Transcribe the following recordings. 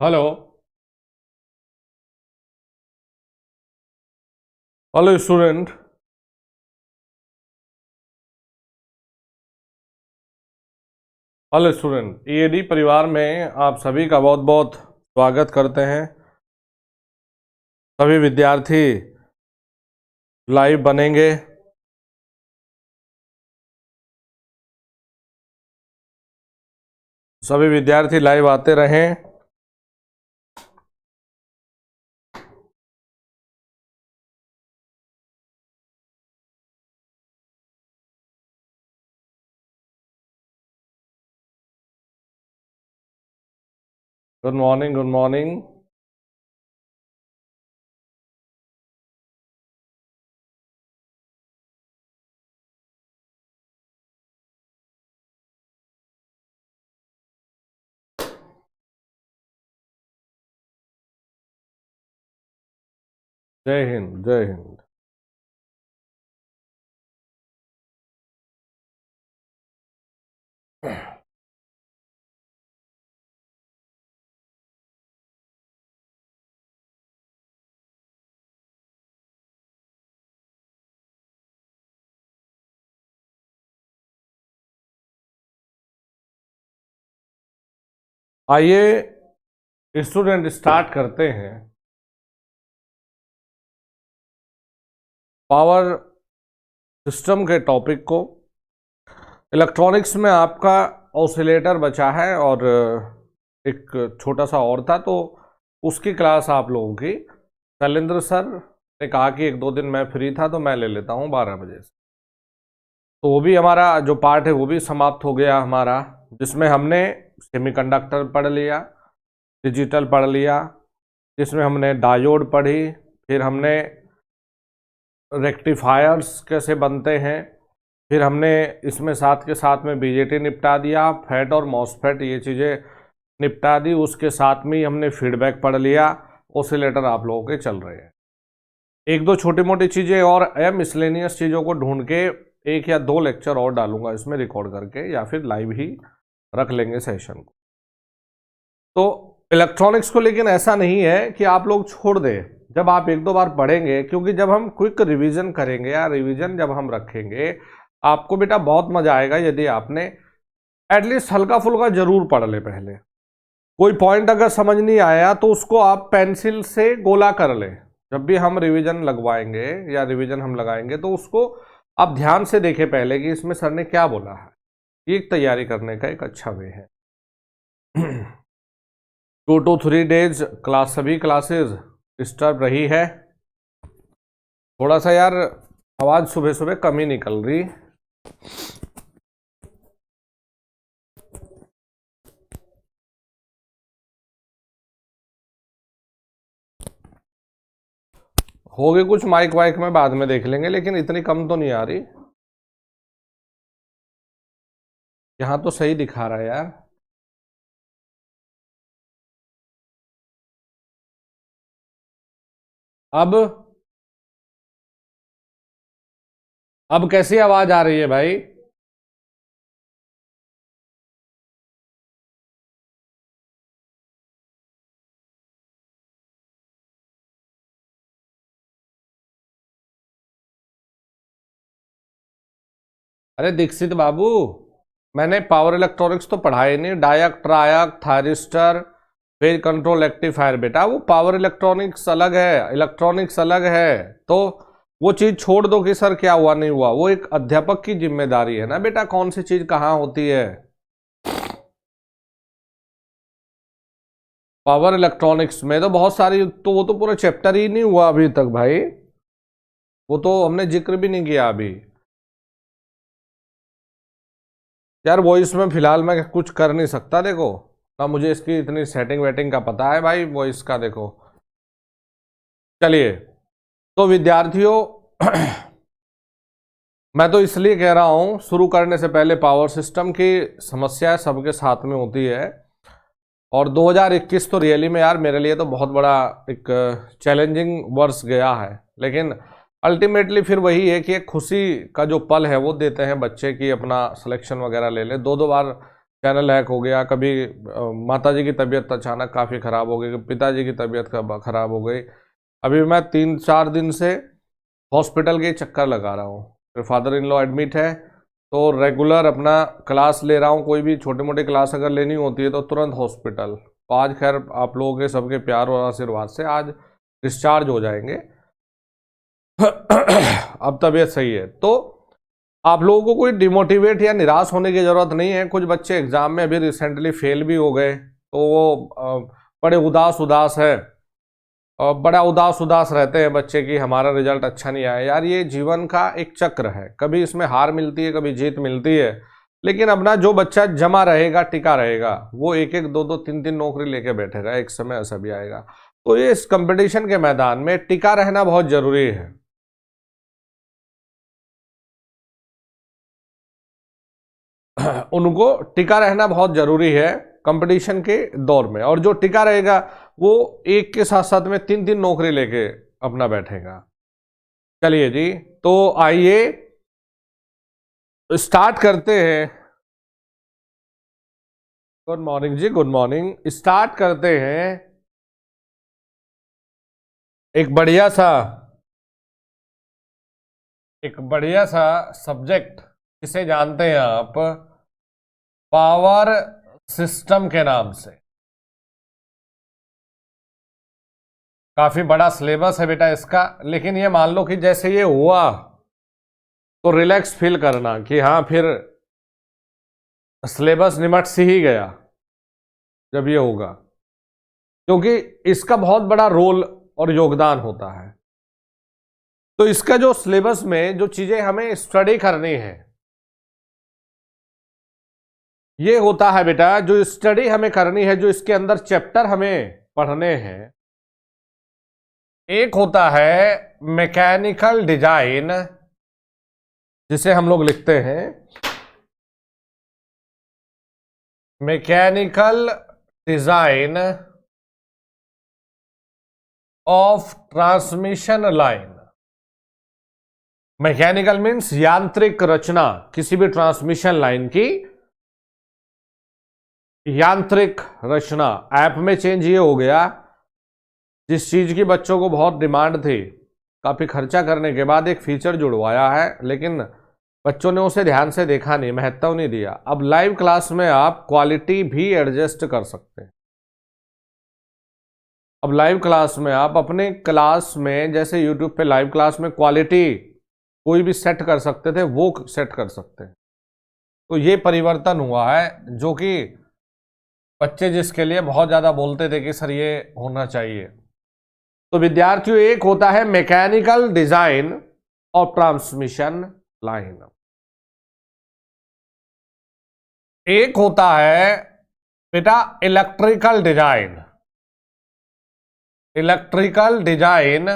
Hello. Hello student. Hello student, EAD परिवार में आप सभी का बहुत बहुत स्वागत करते हैं। सभी विद्यार्थी लाइव बनेंगे। सभी विद्यार्थी लाइव आते रहें। Good morning, good morning. जय हिंद, जय हिंद। आइए स्टूडेंट स्टार्ट करते हैं। पावर सिस्टम के टॉपिक को। इलेक्ट्रॉनिक्स में आपका ऑसिलेटर बचा है और एक छोटा सा और था, तो उसकी क्लास आप लोगों की शैलेंद्र सर ने कहा कि एक दो दिन मैं फ्री था तो मैं ले लेता हूँ 12 बजे से। तो वो भी हमारा जो पार्ट है वो भी समाप्त हो गया हमारा, जिसमें हमने सेमीकंडक्टर पढ़ लिया, डिजिटल पढ़ लिया, जिसमें हमने डायोड पढ़ी, फिर हमने रेक्टिफायर्स कैसे बनते हैं, फिर हमने इसमें साथ के साथ में बीजेटी निपटा दिया, फैट और मॉसफेट ये चीज़ें निपटा दी। उसके साथ में ही हमने फीडबैक पढ़ लिया। ऑसिलेटर आप लोगों के चल रहे हैं। एक दो छोटी मोटी चीज़ें और मिसलेनियस चीज़ों को ढूंढ के एक या दो लेक्चर और डालूंगा इसमें रिकॉर्ड करके, या फिर लाइव ही रख लेंगे सेशन को। तो इलेक्ट्रॉनिक्स को लेकिन ऐसा नहीं है कि आप लोग छोड़ दें जब आप एक दो बार पढ़ेंगे, क्योंकि जब हम क्विक रिवीजन करेंगे या रिवीजन जब हम रखेंगे, आपको बेटा बहुत मजा आएगा यदि आपने एटलीस्ट हल्का फुल्का जरूर पढ़ ले। पहले कोई पॉइंट अगर समझ नहीं आया तो उसको आप पेंसिल से गोला कर ले। जब भी हम रिवीजन लगवाएंगे या रिवीजन हम लगाएंगे तो उसको आप ध्यान से देखें पहले कि इसमें सर ने क्या बोला है। ये तैयारी करने का एक अच्छा वे है। 2 to 3 डेज क्लास, सभी क्लासेस डिस्टर्ब रही है। थोड़ा सा यार आवाज सुबह सुबह कम ही निकल रही। हो गए कुछ माइक वाइक में बाद में देख लेंगे, लेकिन इतनी कम तो नहीं आ रही। यहां तो सही दिखा रहा है यार। अब कैसी आवाज आ रही है भाई? अरे दीक्षित बाबू, मैंने पावर इलेक्ट्रॉनिक्स तो पढ़ा ही नहीं। Diac, triac, thyristor, phase control, rectifier, बेटा वो पावर इलेक्ट्रॉनिक्स अलग है, इलेक्ट्रॉनिक्स अलग है। तो वो चीज छोड़ दो कि सर क्या हुआ नहीं हुआ। वो एक अध्यापक की जिम्मेदारी है ना बेटा, कौन सी चीज कहाँ होती है। पावर इलेक्ट्रॉनिक्स में तो बहुत सारी, तो वो तो पूरा चैप्टर ही नहीं हुआ अभी तक भाई। वो तो हमने जिक्र भी नहीं किया अभी यार। वो इसमें फिलहाल मैं कुछ कर नहीं सकता, देखो ना मुझे इसकी इतनी सेटिंग वेटिंग का पता है भाई। वॉइस का देखो। चलिए तो विद्यार्थियों, मैं तो इसलिए कह रहा हूं शुरू करने से पहले, पावर सिस्टम की समस्या सबके साथ में होती है। और 2021 तो रियली में यार मेरे लिए तो बहुत बड़ा एक चैलेंजिंग वर्ष गया है। लेकिन अल्टीमेटली फिर वही है कि एक खुशी का जो पल है वो देते हैं बच्चे की अपना सिलेक्शन वगैरह ले ले। दो दो बार चैनल हैक हो गया, कभी माता जी की तबीयत अचानक काफ़ी ख़राब हो गई, पिताजी की तबीयत ख़राब हो गई। अभी मैं 3-4 दिन से हॉस्पिटल के चक्कर लगा रहा हूँ। फिर फादर इन लॉ एडमिट है, तो रेगुलर अपना क्लास ले रहा हूँ। कोई भी छोटी मोटी क्लास अगर लेनी होती है तो तुरंत हॉस्पिटल। तो आज खैर आप लोगों के सबके प्यार और आशीर्वाद से आज डिस्चार्ज हो जाएंगे। अब तबीयत सही है। तो आप लोगों को कोई डिमोटिवेट या निराश होने की ज़रूरत नहीं है। कुछ बच्चे एग्ज़ाम में अभी रिसेंटली फेल भी हो गए, तो वो बड़े उदास उदास है, बड़ा उदास उदास रहते हैं बच्चे कि हमारा रिजल्ट अच्छा नहीं आया। यार ये जीवन का एक चक्र है, कभी इसमें हार मिलती है, कभी जीत मिलती है, लेकिन अपना जो बच्चा जमा रहेगा, टिका रहेगा, वो एक एक दो दो तीन तीन नौकरी लेके बैठेगा। एक समय ऐसा भी आएगा। तो ये इस कंपटीशन के मैदान में टिका रहना बहुत जरूरी है। उनको टिका रहना बहुत जरूरी है कंपटीशन के दौर में। और जो टिका रहेगा वो एक के साथ साथ में तीन तीन नौकरी लेके अपना बैठेगा। चलिए जी, तो आइए स्टार्ट करते हैं। गुड मॉर्निंग जी, गुड मॉर्निंग। स्टार्ट करते हैं एक बढ़िया सा सब्जेक्ट, जिसे जानते हैं आप पावर सिस्टम के नाम से। काफी बड़ा सिलेबस है बेटा इसका, लेकिन ये मान लो कि जैसे ये हुआ तो रिलैक्स फील करना कि हाँ फिर सिलेबस निमट सी ही गया जब ये होगा, क्योंकि इसका बहुत बड़ा रोल और योगदान होता है। तो इसका जो सिलेबस में जो चीजें हमें स्टडी करनी है, ये होता है बेटा, जो स्टडी हमें करनी है, जो इसके अंदर चैप्टर हमें पढ़ने हैं। एक होता है मैकेनिकल डिजाइन, जिसे हम लोग लिखते हैं mechanical design of transmission line. Mechanical means यांत्रिक रचना किसी भी ट्रांसमिशन लाइन की, यांत्रिक रचना। ऐप में चेंज ये हो गया, जिस चीज की बच्चों को बहुत डिमांड थी, काफी खर्चा करने के बाद एक फीचर जुड़वाया है, लेकिन बच्चों ने उसे ध्यान से देखा नहीं, महत्व नहीं दिया। अब लाइव क्लास में आप क्वालिटी भी एडजस्ट कर सकते हैं। अब लाइव क्लास में आप अपने क्लास में, जैसे यूट्यूब पे लाइव क्लास में क्वालिटी कोई भी सेट कर सकते थे, वो सेट कर सकते हैं। तो ये परिवर्तन हुआ है, जो कि बच्चे जिसके लिए बहुत ज़्यादा बोलते थे कि सर ये होना चाहिए। तो विद्यार्थियों, एक होता है mechanical design of transmission line, एक होता है बेटा इलेक्ट्रिकल डिजाइन। इलेक्ट्रिकल डिजाइन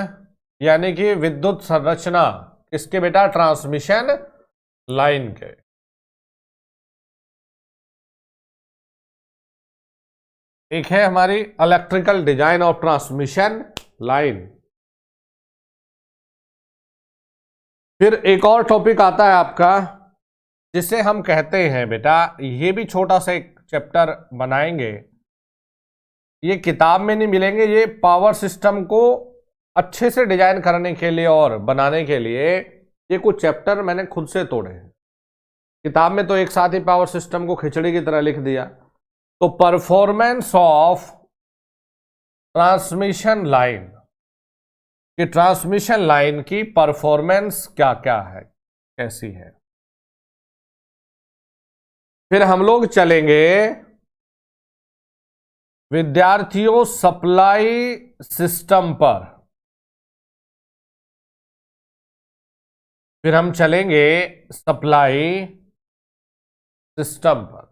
यानी कि विद्युत संरचना इसके बेटा ट्रांसमिशन लाइन के। एक है हमारी electrical design of transmission line. फिर एक और टॉपिक आता है आपका, जिसे हम कहते हैं बेटा, ये भी छोटा सा एक चैप्टर बनाएंगे, ये किताब में नहीं मिलेंगे, ये पावर सिस्टम को अच्छे से डिजाइन करने के लिए और बनाने के लिए ये कुछ चैप्टर मैंने खुद से तोड़े हैं। किताब में तो एक साथ ही पावर सिस्टम को खिचड़ी की तरह लिख दिया। तो परफॉर्मेंस ऑफ ट्रांसमिशन लाइन, कि ट्रांसमिशन लाइन की परफॉर्मेंस क्या क्या है, कैसी है। फिर हम लोग चलेंगे विद्यार्थियों सप्लाई सिस्टम पर। फिर हम चलेंगे सप्लाई सिस्टम पर।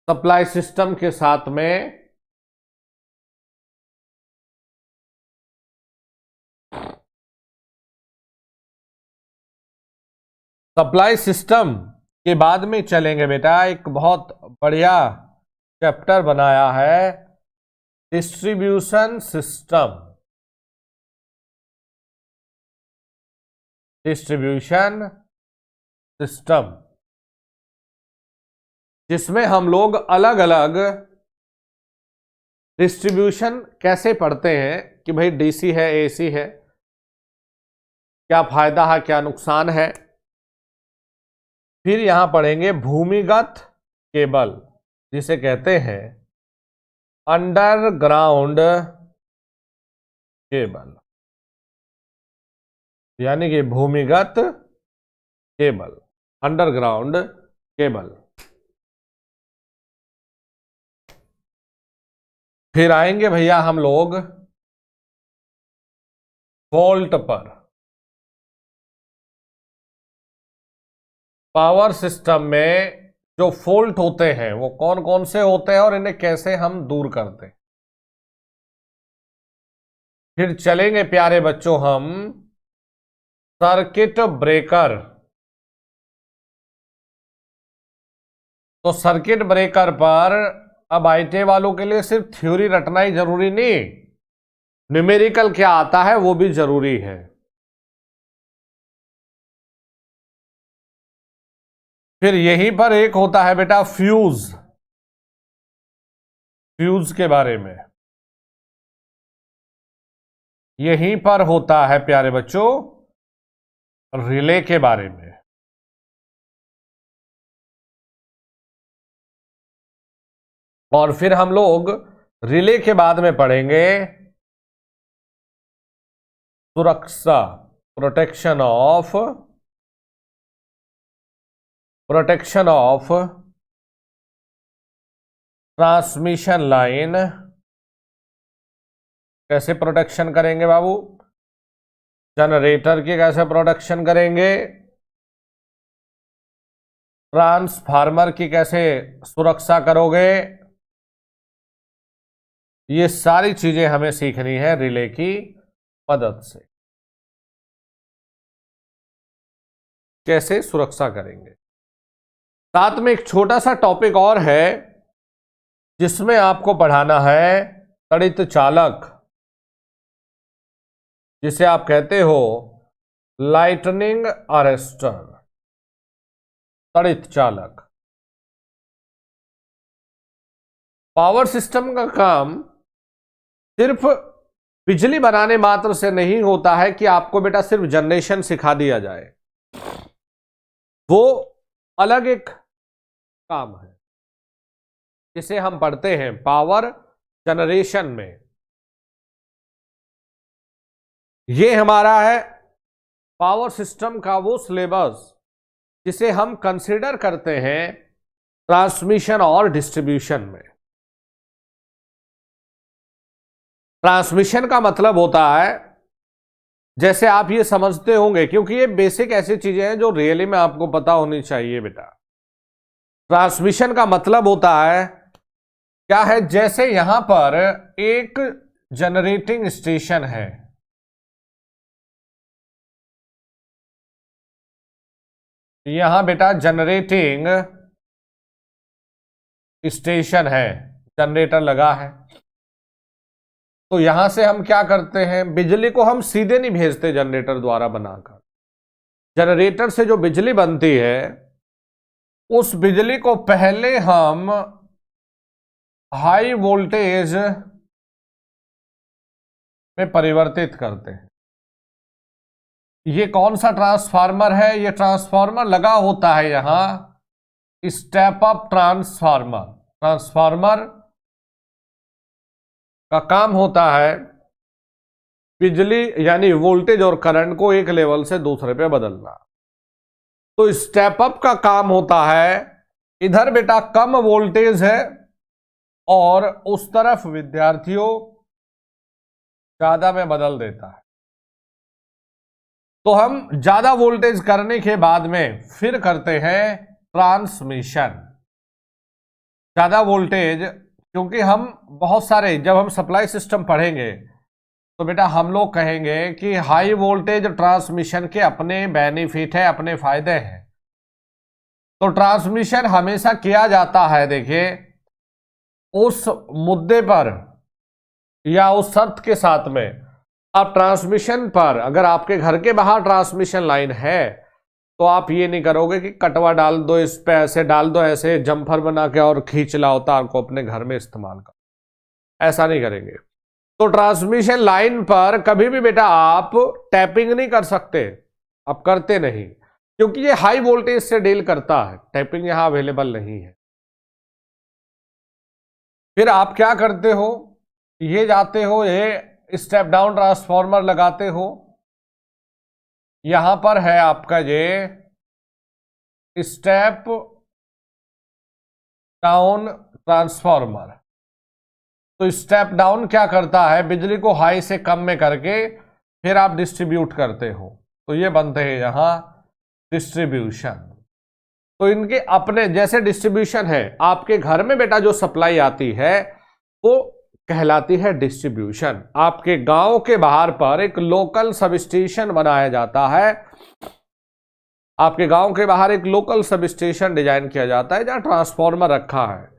सप्लाई सिस्टम के साथ में सप्लाई सिस्टम के बाद में चलेंगे बेटा, एक बहुत बढ़िया चैप्टर बनाया है डिस्ट्रीब्यूशन सिस्टम। डिस्ट्रीब्यूशन सिस्टम जिसमें हम लोग अलग अलग डिस्ट्रीब्यूशन कैसे पढ़ते हैं कि भाई डीसी है, एसी है, क्या फायदा है, क्या नुकसान है। फिर यहां पढ़ेंगे भूमिगत केबल, जिसे कहते हैं अंडरग्राउंड केबल, यानी कि भूमिगत केबल, अंडरग्राउंड केबल। फिर आएंगे भैया हम लोग फॉल्ट पर। पावर सिस्टम में जो फॉल्ट होते हैं वो कौन कौन से होते हैं और इन्हें कैसे हम दूर करते हैं। फिर चलेंगे प्यारे बच्चों हम सर्किट ब्रेकर। तो सर्किट ब्रेकर पर अब आईटी वालों के लिए सिर्फ थ्योरी रटना ही जरूरी नहीं, न्यूमेरिकल क्या आता है वो भी जरूरी है। फिर यहीं पर एक होता है बेटा फ्यूज, फ्यूज के बारे में यहीं पर होता है प्यारे बच्चों रिले के बारे में। और फिर हम लोग रिले के बाद में पढ़ेंगे सुरक्षा, प्रोटेक्शन ऑफ ट्रांसमिशन लाइन। कैसे प्रोटेक्शन करेंगे बाबू? जनरेटर की कैसे प्रोटेक्शन करेंगे, ट्रांसफार्मर की कैसे सुरक्षा करोगे, ये सारी चीजें हमें सीखनी है रिले की मदद से। कैसे सुरक्षा करेंगे। साथ में एक छोटा सा टॉपिक और है जिसमें आपको पढ़ाना है तड़ित चालक, जिसे आप कहते हो लाइटनिंग अरेस्टर, तड़ित चालक। पावर सिस्टम का काम सिर्फ बिजली बनाने मात्र से नहीं होता है कि आपको बेटा सिर्फ जनरेशन सिखा दिया जाए, वो अलग एक काम है जिसे हम पढ़ते हैं पावर जनरेशन में। ये हमारा है पावर सिस्टम का वो सिलेबस जिसे हम कंसीडर करते हैं ट्रांसमिशन और डिस्ट्रीब्यूशन में। ट्रांसमिशन का मतलब होता है, जैसे आप ये समझते होंगे, क्योंकि ये बेसिक ऐसी चीजें हैं जो रियली में आपको पता होनी चाहिए बेटा। ट्रांसमिशन का मतलब होता है क्या है, जैसे यहां पर एक जनरेटिंग स्टेशन है, यहां बेटा जनरेटिंग स्टेशन है, जनरेटर लगा है। तो यहां से हम क्या करते हैं, बिजली को हम सीधे नहीं भेजते जनरेटर द्वारा बनाकर। जनरेटर से जो बिजली बनती है उस बिजली को पहले हम हाई वोल्टेज में परिवर्तित करते हैं। ये कौन सा ट्रांसफार्मर है, ये ट्रांसफार्मर लगा होता है यहां स्टेप अप ट्रांसफार्मर। ट्रांसफार्मर का काम होता है बिजली यानी वोल्टेज और करंट को एक लेवल से दूसरे पे बदलना। तो स्टेप अप का काम होता है, इधर बेटा कम वोल्टेज है और उस तरफ विद्यार्थियों ज्यादा में बदल देता है। तो हम ज्यादा वोल्टेज करने के बाद में फिर करते हैं ट्रांसमिशन। ज्यादा वोल्टेज, क्योंकि हम बहुत सारे, जब हम सप्लाई सिस्टम पढ़ेंगे तो बेटा हम लोग कहेंगे कि हाई वोल्टेज ट्रांसमिशन के अपने बेनिफिट है, अपने फायदे हैं। तो ट्रांसमिशन हमेशा किया जाता है, देखिए उस मुद्दे पर या उस शर्त के साथ में, आप ट्रांसमिशन पर, अगर आपके घर के बाहर ट्रांसमिशन लाइन है तो आप ये नहीं करोगे कि कटवा डाल दो, इस पे ऐसे डाल दो, ऐसे जम्फर बना के और खींच लाओ तार को अपने घर में इस्तेमाल करो, ऐसा नहीं करेंगे। तो ट्रांसमिशन लाइन पर कभी भी बेटा आप टैपिंग नहीं कर सकते, आप करते नहीं, क्योंकि ये हाई वोल्टेज से डील करता है, टैपिंग यहां अवेलेबल नहीं है। फिर आप क्या करते हो, ये जाते हो, ये स्टेप डाउन ट्रांसफॉर्मर लगाते हो, यहां पर है आपका ये स्टेप डाउन ट्रांसफॉर्मर। तो स्टेप डाउन क्या करता है, बिजली को हाई से कम में करके फिर आप डिस्ट्रीब्यूट करते हो, तो ये बनते हैं यहां डिस्ट्रीब्यूशन। तो इनके अपने जैसे डिस्ट्रीब्यूशन है, आपके घर में बेटा जो सप्लाई आती है वो कहलाती है डिस्ट्रीब्यूशन। आपके गांव के बाहर पर एक लोकल सब स्टेशन बनाया जाता है, आपके गांव के बाहर एक लोकल सब स्टेशन डिजाइन किया जाता है जहां ट्रांसफॉर्मर रखा है।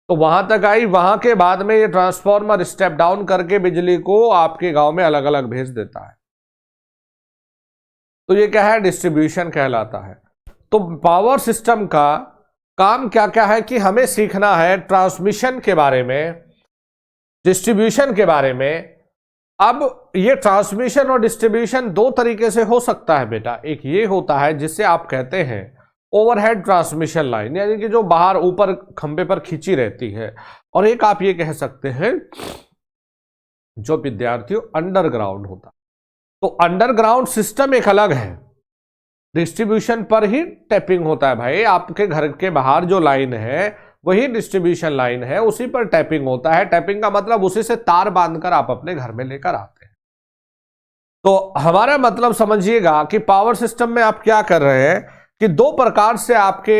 तो वहां तक आई, वहां के बाद में ये ट्रांसफॉर्मर स्टेप डाउन करके बिजली को आपके गांव में अलग अलग भेज देता है। तो ये क्या है, डिस्ट्रीब्यूशन कहलाता है। तो पावर सिस्टम का काम क्या क्या है कि हमें सीखना है ट्रांसमिशन के बारे में, डिस्ट्रीब्यूशन के बारे में। अब ये ट्रांसमिशन और डिस्ट्रीब्यूशन दो तरीके से हो सकता है बेटा। एक ये होता है जिससे आप कहते हैं ओवरहेड ट्रांसमिशन लाइन, यानी कि जो बाहर ऊपर खंबे पर खींची रहती है, और एक आप ये कह सकते हैं जो विद्यार्थियों अंडरग्राउंड होता है। तो अंडरग्राउंड सिस्टम एक अलग है, डिस्ट्रीब्यूशन पर ही टैपिंग होता है भाई। आपके घर के बाहर जो लाइन है वही डिस्ट्रीब्यूशन लाइन है, उसी पर टैपिंग होता है। टैपिंग का मतलब उसी से तार बांधकर आप अपने घर में लेकर आते हैं। तो हमारा मतलब समझिएगा कि पावर सिस्टम में आप क्या कर रहे हैं कि दो प्रकार से आपके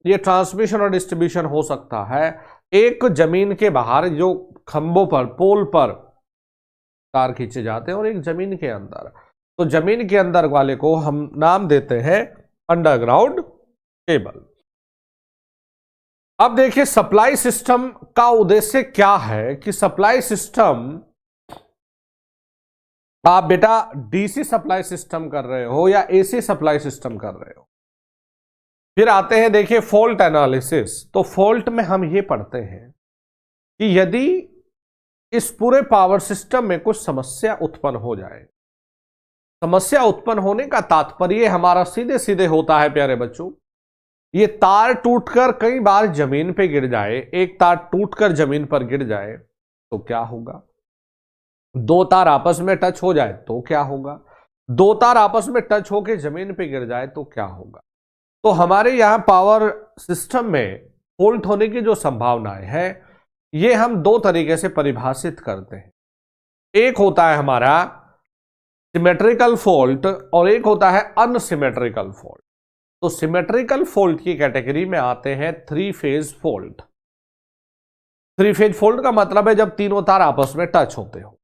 ये ट्रांसमिशन और डिस्ट्रीब्यूशन हो सकता है। एक जमीन के बाहर जो खंभों पर, पोल पर तार खींचे जाते हैं, और एक जमीन के अंदर। तो जमीन के अंदर वाले को हम नाम देते हैं अंडरग्राउंड केबल। अब देखिए सप्लाई सिस्टम का उद्देश्य क्या है कि सप्लाई सिस्टम, आप बेटा डीसी सप्लाई सिस्टम कर रहे हो या एसी सप्लाई सिस्टम कर रहे हो। फिर आते हैं देखिए फॉल्ट एनालिसिस। तो फॉल्ट में हम ये पढ़ते हैं कि यदि इस पूरे पावर सिस्टम में कुछ समस्या उत्पन्न हो जाए, समस्या उत्पन्न होने का तात्पर्य हमारा सीधे सीधे होता है प्यारे बच्चों, ये तार टूटकर कई बार जमीन पे गिर जाए, एक तार टूटकर जमीन पर गिर जाए तो क्या होगा, दो तार आपस में टच हो जाए तो क्या होगा, दो तार आपस में टच होकर जमीन पे गिर जाए तो क्या होगा। तो हमारे यहां पावर सिस्टम में फॉल्ट होने की जो संभावनाएं है ये हम दो तरीके से परिभाषित करते हैं। एक होता है हमारा सिमेट्रिकल फॉल्ट और एक होता है अनसिमेट्रिकल फॉल्ट। तो सिमेट्रिकल फॉल्ट की कैटेगरी में आते हैं three phase fault. Three phase fault का मतलब है जब तीनों तार आपस में टच होते हो।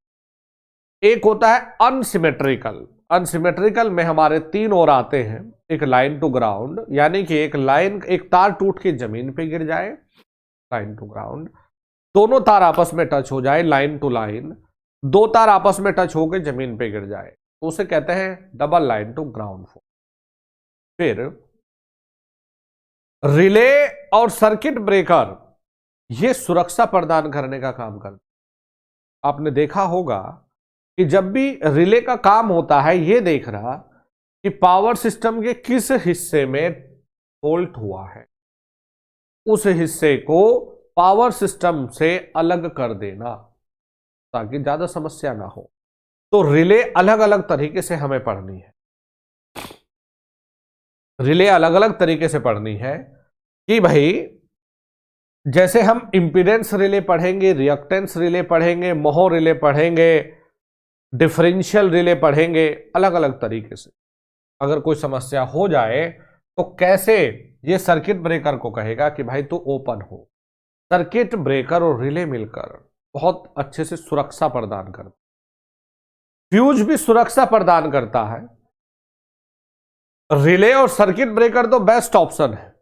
एक होता है अनसिमेट्रिकल। अनसिमेट्रिकल में हमारे तीन ओर आते हैं, एक लाइन टू ग्राउंड, यानी कि एक तार टूट के जमीन पे गिर जाए, लाइन टू ग्राउंड, दोनों तार आपस में टच हो जाए, लाइन टू लाइन, दो तार आपस में टच होकर जमीन पे गिर जाए, तो उसे कहते हैं double line to ground fault. फिर रिले और सर्किट ब्रेकर ये सुरक्षा प्रदान करने का काम करते। आपने देखा होगा कि जब भी रिले का काम होता है ये देख रहा कि पावर सिस्टम के किस हिस्से में फॉल्ट हुआ है, उस हिस्से को पावर सिस्टम से अलग कर देना ताकि ज्यादा समस्या ना हो। तो रिले अलग अलग तरीके से हमें पढ़नी है, रिले अलग अलग तरीके से पढ़नी है कि भाई जैसे हम इंपीडेंस रिले पढ़ेंगे, रिएक्टेंस रिले पढ़ेंगे, मोह रिले पढ़ेंगे, डिफरेंशियल रिले पढ़ेंगे, अलग अलग तरीके से। अगर कोई समस्या हो जाए तो कैसे ये सर्किट ब्रेकर को कहेगा कि भाई तू ओपन हो। सर्किट ब्रेकर और रिले मिलकर बहुत अच्छे से सुरक्षा प्रदान करते। फ्यूज भी सुरक्षा प्रदान करता है। रिले और सर्किट ब्रेकर तो बेस्ट ऑप्शन है।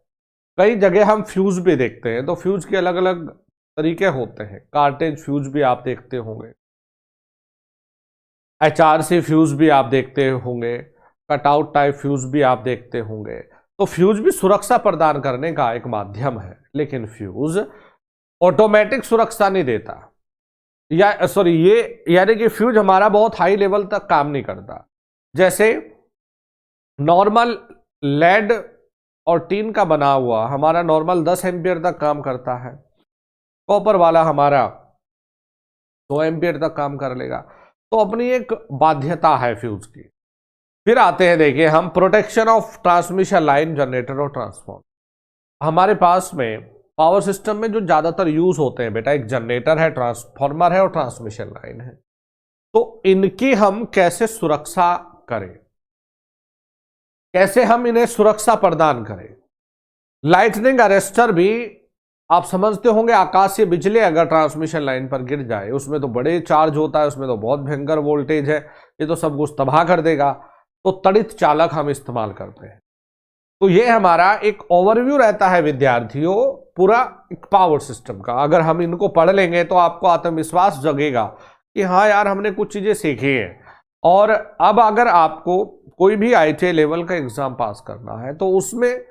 कई जगह हम फ्यूज भी देखते हैं, तो फ्यूज के अलग अलग तरीके होते हैं। कार्टेज फ्यूज भी आप देखते होंगे, HRC फ्यूज भी आप देखते होंगे, कटआउट टाइप फ्यूज भी आप देखते होंगे। तो फ्यूज भी सुरक्षा प्रदान करने का एक माध्यम है, लेकिन फ्यूज ऑटोमेटिक सुरक्षा नहीं देता, या सॉरी ये यानी कि फ्यूज हमारा बहुत हाई लेवल तक काम नहीं करता। जैसे नॉर्मल लेड और टीन का बना हुआ हमारा नॉर्मल 10 एम्पियर तक काम करता है, कॉपर वाला हमारा 2 एम्पियर तक काम कर लेगा। तो अपनी एक बाध्यता है फ्यूज की। फिर आते हैं, देखिए हम protection of transmission line, generator और ट्रांसफॉर्मर। हमारे पास में पावर सिस्टम में जो ज्यादातर यूज होते हैं बेटा, एक जनरेटर है, ट्रांसफॉर्मर है और ट्रांसमिशन लाइन है। तो इनकी हम कैसे सुरक्षा करें, कैसे हम इन्हें सुरक्षा प्रदान करें। लाइटनिंग अरेस्टर भी आप समझते होंगे, आकाशीय बिजली अगर ट्रांसमिशन लाइन पर गिर जाए, उसमें तो बड़े चार्ज होता है, उसमें तो बहुत भयंकर वोल्टेज है, ये तो सब कुछ तबाह कर देगा। तो तड़ित चालक हम इस्तेमाल करते हैं। तो ये हमारा एक ओवरव्यू रहता है विद्यार्थियों पूरा एक पावर सिस्टम का। अगर हम इनको पढ़ लेंगे तो आपको आत्मविश्वास जगेगा कि हाँ यार हमने कुछ चीजें सीखी हैं। और अब अगर आपको कोई भी ITI लेवल का एग्जाम पास करना है तो उसमें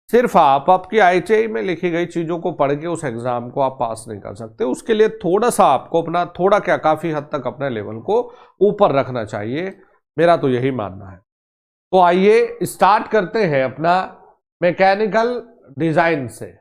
सिर्फ आप आपकी ITI में लिखी गई चीजों को पढ़ के उस एग्जाम को आप पास नहीं कर सकते। उसके लिए थोड़ा सा आपको अपना, थोड़ा क्या काफी हद तक अपने लेवल को ऊपर रखना चाहिए, मेरा तो यही मानना है। तो आइए स्टार्ट करते हैं अपना मैकेनिकल डिजाइन से।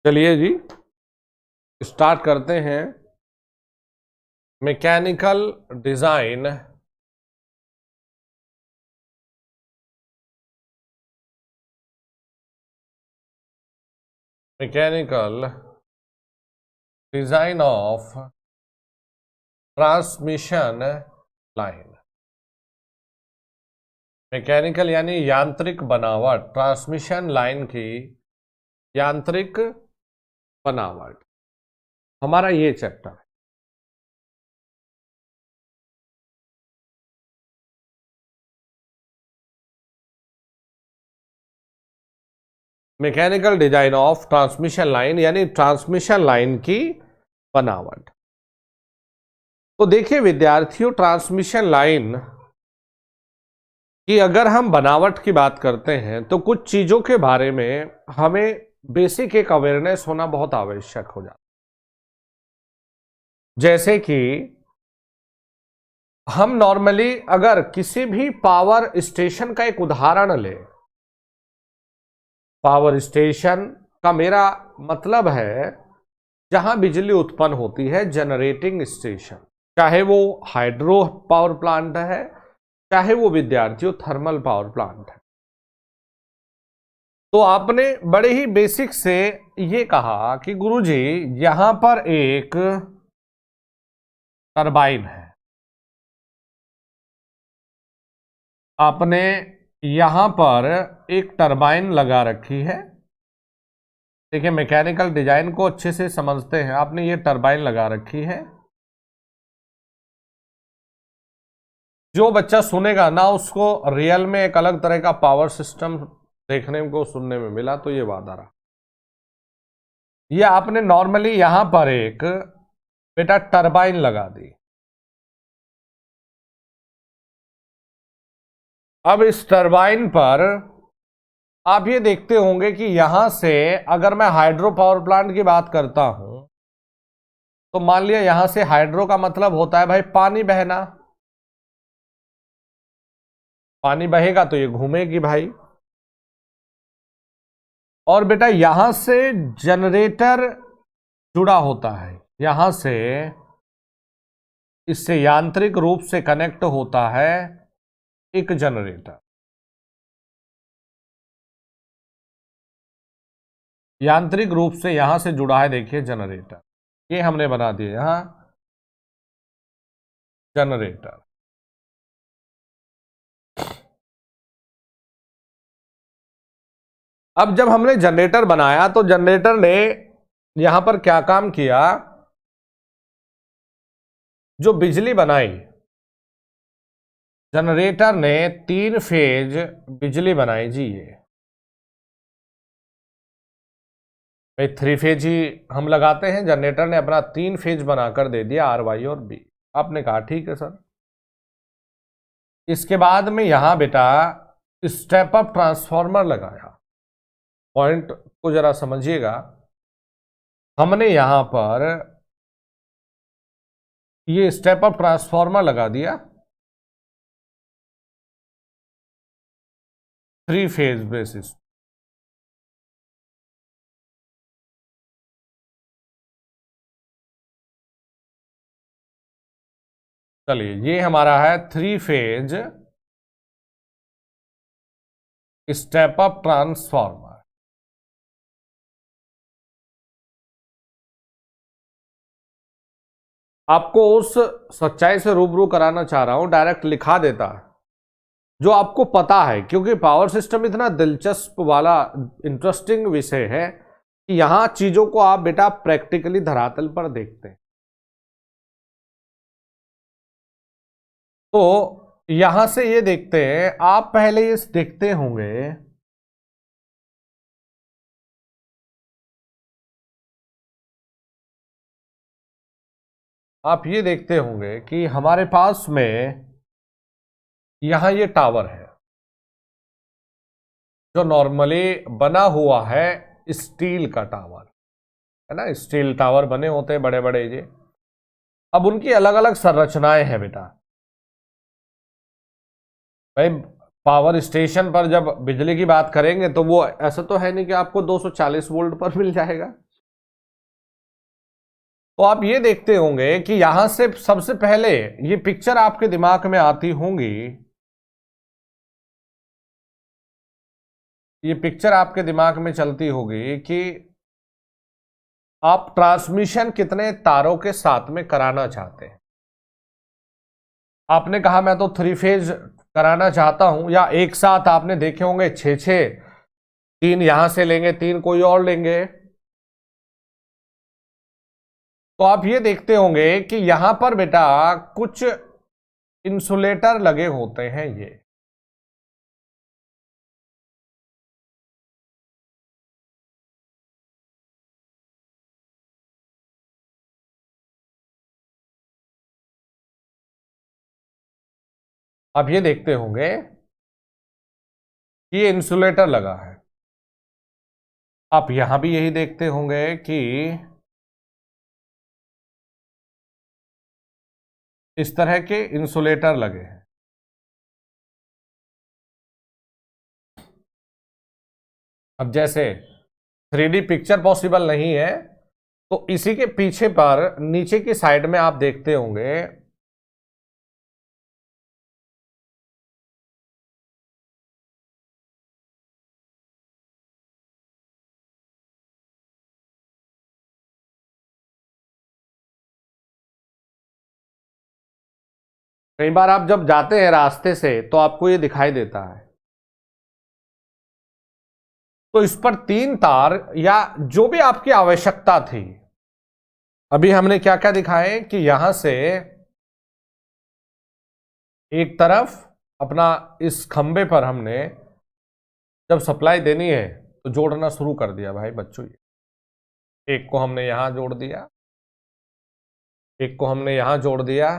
चलिए जी स्टार्ट करते हैं mechanical design. Mechanical design of transmission line. Mechanical यानी यांत्रिक बनावट, ट्रांसमिशन लाइन की यांत्रिक बनावट, हमारा ये चैप्टर है। Mechanical design of transmission line यानी ट्रांसमिशन लाइन की बनावट। तो देखिए विद्यार्थियों, ट्रांसमिशन लाइन की अगर हम बनावट की बात करते हैं तो कुछ चीजों के बारे में हमें बेसिक एक अवेयरनेस होना बहुत आवश्यक हो जाता है। जैसे कि हम नॉर्मली अगर किसी भी पावर स्टेशन का एक उदाहरण ले, पावर स्टेशन का मेरा मतलब है जहां बिजली उत्पन्न होती है, जनरेटिंग स्टेशन, चाहे वो हाइड्रो पावर प्लांट है, चाहे वो विद्यार्थियों थर्मल पावर प्लांट है। तो आपने बड़े ही बेसिक से ये कहा कि गुरुजी यहां पर एक टरबाइन है, आपने यहां पर एक टरबाइन लगा रखी है। देखिए मैकेनिकल डिजाइन को अच्छे से समझते हैं। आपने ये टरबाइन लगा रखी है। जो बच्चा सुनेगा ना उसको रियल में एक अलग तरह का पावर सिस्टम देखने को सुनने में मिला, तो ये वादा रहा। ये आपने नॉर्मली यहां पर एक बेटा टरबाइन लगा दी। अब इस टरबाइन पर आप ये देखते होंगे कि यहां से अगर मैं हाइड्रो पावर प्लांट की बात करता हूं तो मान लिया यहां से हाइड्रो का मतलब होता है भाई पानी बहना, पानी बहेगा तो ये घूमेगी भाई। और बेटा यहां से जनरेटर जुड़ा होता है, यहां से इससे यांत्रिक रूप से कनेक्ट होता है एक जनरेटर। यांत्रिक रूप से यहां से जुड़ा है, देखिए जनरेटर, ये हमने बना दिया यहां जनरेटर। अब जब हमने जनरेटर बनाया तो जनरेटर ने यहां पर क्या काम किया, जो बिजली बनाई, जनरेटर ने 3 फेज बिजली बनाई जी। ये भाई 3 फेज ही हम लगाते हैं, जनरेटर ने अपना 3 फेज बनाकर दे दिया, आर वाई और बी। आपने कहा ठीक है सर। इसके बाद में यहां बेटा स्टेप अप ट्रांसफार्मर लगाया। पॉइंट को जरा समझिएगा, हमने यहां पर ये स्टेप अप ट्रांसफार्मर लगा दिया 3 फेज बेसिस। चलिए ये हमारा है 3 फेज स्टेप अप ट्रांसफार्मर। आपको उस सच्चाई से रूबरू कराना चाह रहा हूं, डायरेक्ट लिखा देता है जो आपको पता है, क्योंकि पावर सिस्टम इतना दिलचस्प वाला इंटरेस्टिंग विषय है कि यहां चीजों को आप बेटा प्रैक्टिकली धरातल पर देखते हैं। तो यहां से ये देखते हैं, आप पहले ये देखते होंगे आप ये देखते होंगे कि हमारे पास में यहां ये टावर है जो नॉर्मली बना हुआ है स्टील का टावर है ना, स्टील टावर बने होते हैं बड़े बड़े ये। अब उनकी अलग अलग संरचनाएं हैं बेटा। भाई पावर स्टेशन पर जब बिजली की बात करेंगे तो वो ऐसा तो है नहीं कि आपको 240 वोल्ट पर मिल जाएगा। तो आप ये देखते होंगे कि यहां से सबसे पहले ये पिक्चर आपके दिमाग में आती होंगी, ये पिक्चर आपके दिमाग में चलती होगी कि आप ट्रांसमिशन कितने तारों के साथ में कराना चाहते हैं। आपने कहा मैं तो 3 फेज कराना चाहता हूं, या एक साथ आपने देखे होंगे 6 3 यहां से लेंगे, 3 कोई और लेंगे। तो आप ये देखते होंगे कि यहां पर बेटा कुछ इंसुलेटर लगे होते हैं। ये आप ये देखते होंगे कि ये इंसुलेटर लगा है। आप यहां भी यही देखते होंगे कि इस तरह के इंसुलेटर लगे हैं। अब जैसे 3D पिक्चर पॉसिबल नहीं है, तो इसी के पीछे पर नीचे की साइड में आप देखते होंगे कई बार आप जब जाते हैं रास्ते से तो आपको ये दिखाई देता है। तो इस पर 3 तार या जो भी आपकी आवश्यकता थी, अभी हमने क्या क्या दिखाए कि यहां से एक तरफ अपना इस खंबे पर हमने जब सप्लाई देनी है तो जोड़ना शुरू कर दिया भाई बच्चों। एक को हमने यहां जोड़ दिया, एक को हमने यहां जोड़ दिया,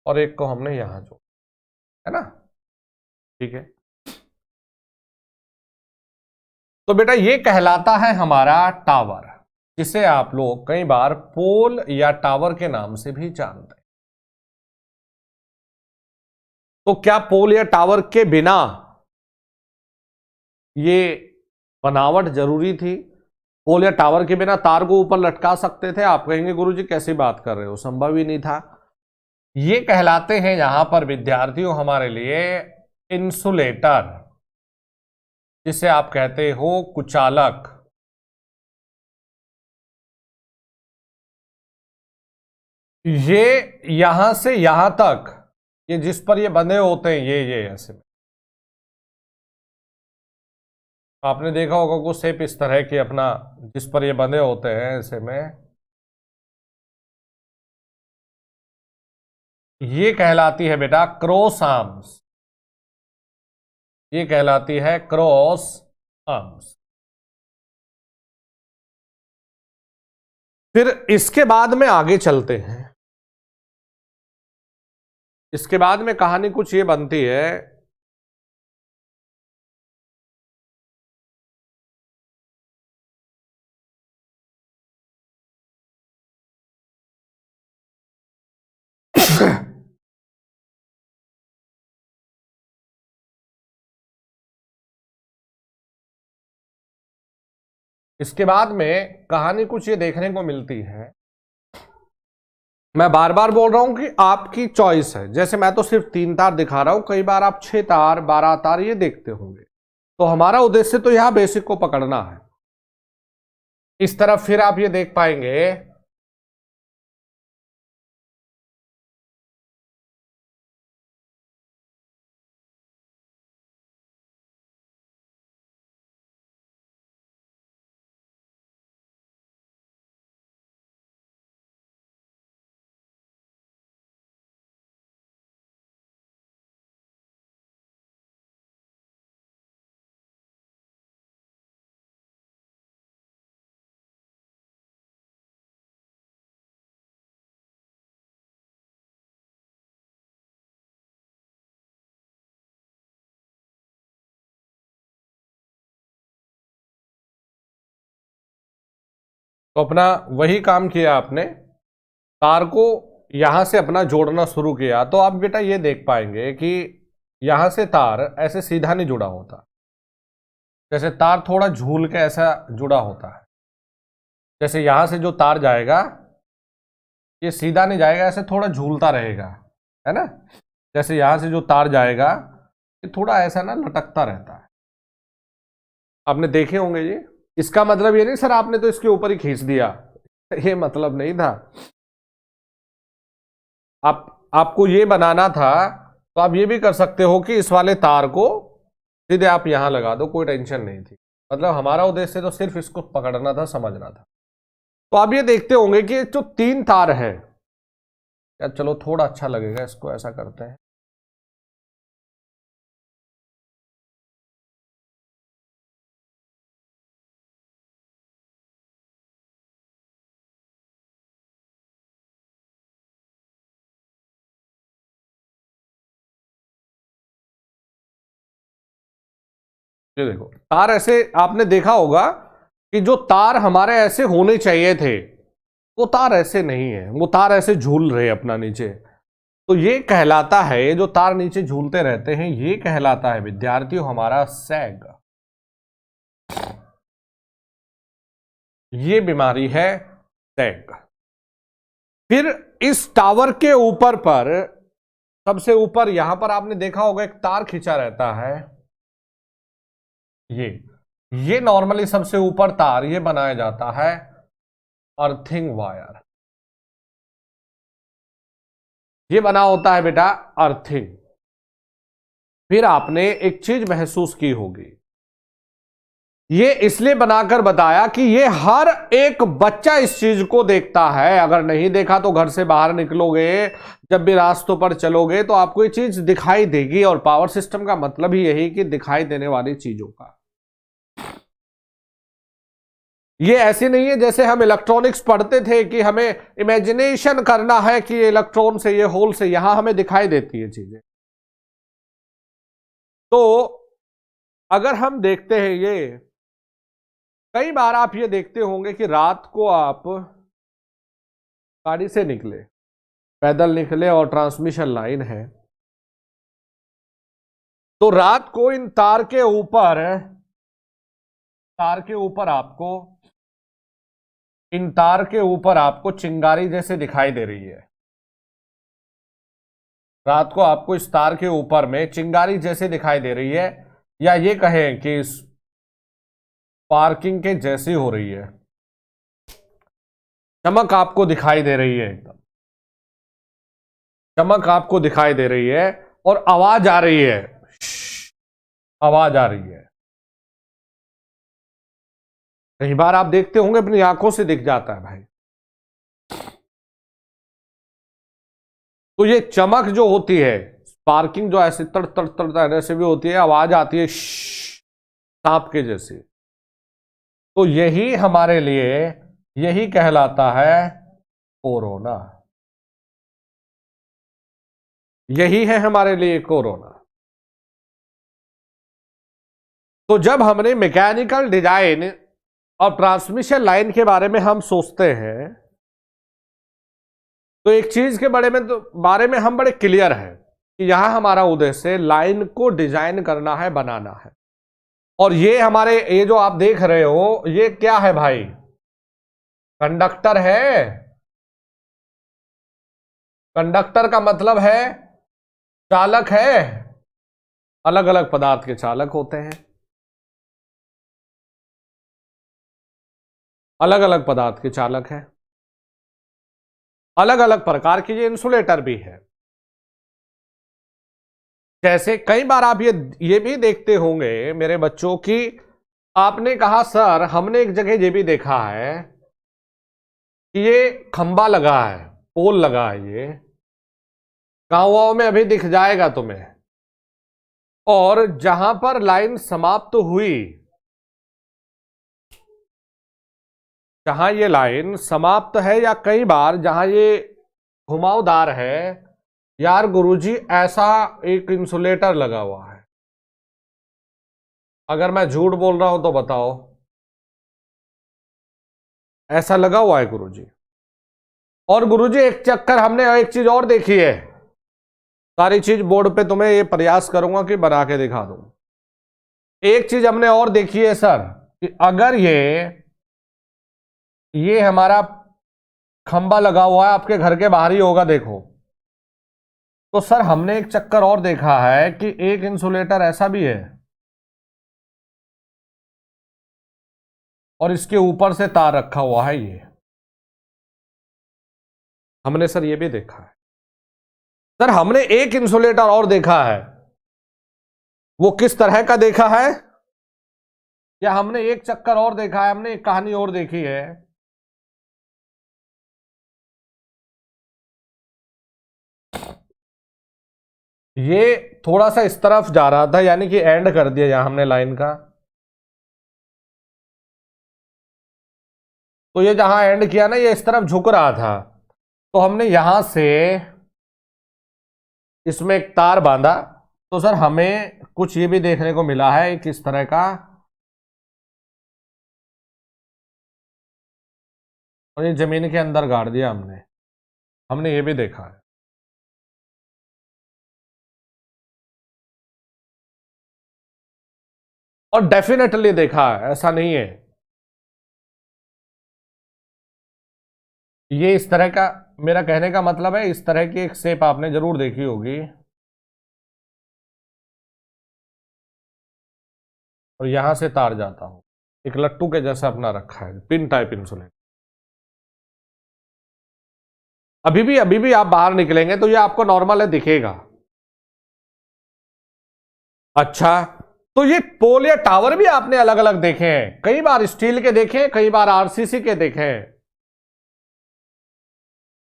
और एक को हमने यहां जोड़, है ना, ठीक है। तो बेटा ये कहलाता है हमारा टावर, जिसे आप लोग कई बार पोल या टावर के नाम से भी जानते हैं। तो क्या पोल या टावर के बिना ये बनावट जरूरी थी? पोल या टावर के बिना तार को ऊपर लटका सकते थे? आप कहेंगे गुरुजी कैसी बात कर रहे हो, संभव ही नहीं था। ये कहलाते हैं यहां पर विद्यार्थियों हमारे लिए इंसुलेटर, जिसे आप कहते हो कुचालक। ये यहां से यहां तक, ये जिस पर ये बंधे होते हैं, ये ऐसे में आपने देखा होगा कुछ शेप इस तरह की अपना, जिस पर ये बंधे होते हैं ऐसे में, ये कहलाती है बेटा क्रॉस आर्म्स। ये कहलाती है क्रॉस आर्म्स। फिर इसके बाद में आगे चलते हैं। इसके बाद में कहानी कुछ ये बनती है इसके बाद में कहानी कुछ ये देखने को मिलती है। मैं बार बार बोल रहा हूं कि आपकी चॉइस है। जैसे मैं तो सिर्फ 3 तार दिखा रहा हूं, कई बार आप 6 तार 12 तार ये देखते होंगे। तो हमारा उद्देश्य तो यहां बेसिक को पकड़ना है। इस तरफ फिर आप ये देख पाएंगे तो अपना वही काम किया आपने, तार को यहां से अपना जोड़ना शुरू किया। तो आप बेटा ये देख पाएंगे कि यहां से तार ऐसे सीधा नहीं जुड़ा होता, जैसे तार थोड़ा झूल के ऐसा जुड़ा होता है। जैसे यहां से जो तार जाएगा ये सीधा नहीं जाएगा, ऐसे थोड़ा झूलता रहेगा, है ना। जैसे यहां से जो तार जाएगा ये थोड़ा ऐसा ना लटकता रहता है। आपने देखे होंगे ये। इसका मतलब ये नहीं सर आपने तो इसके ऊपर ही खींच दिया, ये मतलब नहीं था। आपको ये बनाना था तो आप ये भी कर सकते हो कि इस वाले तार को सीधे आप यहां लगा दो, कोई टेंशन नहीं थी। मतलब हमारा उद्देश्य तो सिर्फ इसको पकड़ना था, समझना था। तो आप ये देखते होंगे कि जो 3 तार है, यार चलो थोड़ा अच्छा लगेगा, इसको ऐसा करते हैं। ये देखो तार ऐसे आपने देखा होगा कि जो तार हमारे ऐसे होने चाहिए थे वो तार ऐसे नहीं है, वो तार ऐसे झूल रहे अपना नीचे। तो ये कहलाता है, ये जो तार नीचे झूलते रहते हैं ये कहलाता है विद्यार्थियों हमारा सैग। ये बीमारी है सैग। फिर इस टावर के ऊपर पर, सबसे ऊपर यहां पर आपने देखा होगा एक तार खींचा रहता है। ये नॉर्मली सबसे ऊपर तार ये बनाया जाता है अर्थिंग वायर। ये बना होता है बेटा अर्थिंग। फिर आपने एक चीज महसूस की होगी, ये इसलिए बनाकर बताया कि ये हर एक बच्चा इस चीज को देखता है। अगर नहीं देखा तो घर से बाहर निकलोगे, जब भी रास्तों पर चलोगे तो आपको ये चीज दिखाई देगी। और पावर सिस्टम का मतलब ही यही कि दिखाई देने वाली चीजों का। ये ऐसे नहीं है जैसे हम इलेक्ट्रॉनिक्स पढ़ते थे कि हमें इमेजिनेशन करना है कि ये इलेक्ट्रॉन से, ये होल से, यहां हमें दिखाई देती है चीजें। तो अगर हम देखते हैं ये, कई बार आप ये देखते होंगे कि रात को आप गाड़ी से निकले, पैदल निकले और ट्रांसमिशन लाइन है, तो रात को इन तार के ऊपर आपको, इन तार के ऊपर आपको चिंगारी जैसे दिखाई दे रही है। रात को आपको इस तार के ऊपर में चिंगारी जैसे दिखाई दे रही है, या ये कहें कि स्पार्किंग के जैसी हो रही है, चमक आपको दिखाई दे रही है, एकदम चमक आपको दिखाई दे रही है, और आवाज आ रही है, आवाज आ रही है। कई बार आप देखते होंगे अपनी आंखों से दिख जाता है भाई। तो ये चमक जो होती है, स्पार्किंग जो ऐसे तड़ तड़ तड़ ऐसे भी होती है, आवाज आती है सांप के जैसी। तो यही हमारे लिए, यही कहलाता है कोरोना। यही है हमारे लिए कोरोना। तो जब हमने मैकेनिकल डिजाइन और ट्रांसमिशन लाइन के बारे में हम सोचते हैं, तो एक चीज के बारे में हम बड़े क्लियर हैं कि यहां हमारा उद्देश्य लाइन को डिजाइन करना है, बनाना है। और ये हमारे, ये जो आप देख रहे हो, ये क्या है भाई? कंडक्टर है। कंडक्टर का मतलब है चालक है। अलग अलग पदार्थ के चालक होते हैं, अलग अलग पदार्थ के चालक हैं, अलग अलग प्रकार के ये इंसुलेटर भी है। जैसे कई बार आप ये भी देखते होंगे मेरे बच्चों की, आपने कहा सर हमने एक जगह ये भी देखा है कि ये खंबा लगा है, पोल लगा है, ये गांवों में अभी दिख जाएगा तुम्हें। और जहां पर लाइन समाप्त हुई, जहां ये लाइन समाप्त है, या कई बार जहां ये घुमावदार है, यार गुरुजी ऐसा एक इंसुलेटर लगा हुआ है। अगर मैं झूठ बोल रहा हूं तो बताओ, ऐसा लगा हुआ है गुरुजी। और गुरुजी एक चक्कर हमने एक चीज और देखी है, सारी चीज बोर्ड पे तुम्हें ये प्रयास करूंगा कि बना के दिखा दूं। एक चीज हमने और देखी है सर, कि अगर ये हमारा खंबा लगा हुआ है, आपके घर के बाहर ही होगा, देखो। तो सर हमने एक चक्कर और देखा है कि एक इंसुलेटर ऐसा भी है, और इसके ऊपर से तार रखा हुआ है। ये हमने सर ये भी देखा है। सर हमने एक इंसुलेटर और देखा है, वो किस तरह का देखा है? या हमने एक चक्कर और देखा है, हमने एक कहानी और देखी है। ये थोड़ा सा इस तरफ जा रहा था, यानी कि एंड कर दिया यहां हमने लाइन का। तो ये जहां एंड किया ना, ये इस तरफ झुक रहा था, तो हमने यहां से इसमें एक तार बांधा। तो सर हमें कुछ ये भी देखने को मिला है किस तरह का, और ये जमीन के अंदर गाड़ दिया हमने ये भी देखा है। और डेफिनेटली देखा है, ऐसा नहीं है। ये इस तरह का, मेरा कहने का मतलब है इस तरह की एक शेप आपने जरूर देखी होगी। और यहां से तार जाता हूं, एक लट्टू के जैसा अपना रखा है, पिन टाइप इंसुलेटर। अभी भी आप बाहर निकलेंगे तो ये आपको नॉर्मल है, दिखेगा। अच्छा, तो ये पोल या टावर भी आपने अलग अलग देखे हैं, कई बार स्टील के देखे हैं, कई बार आरसीसी के देखे हैं।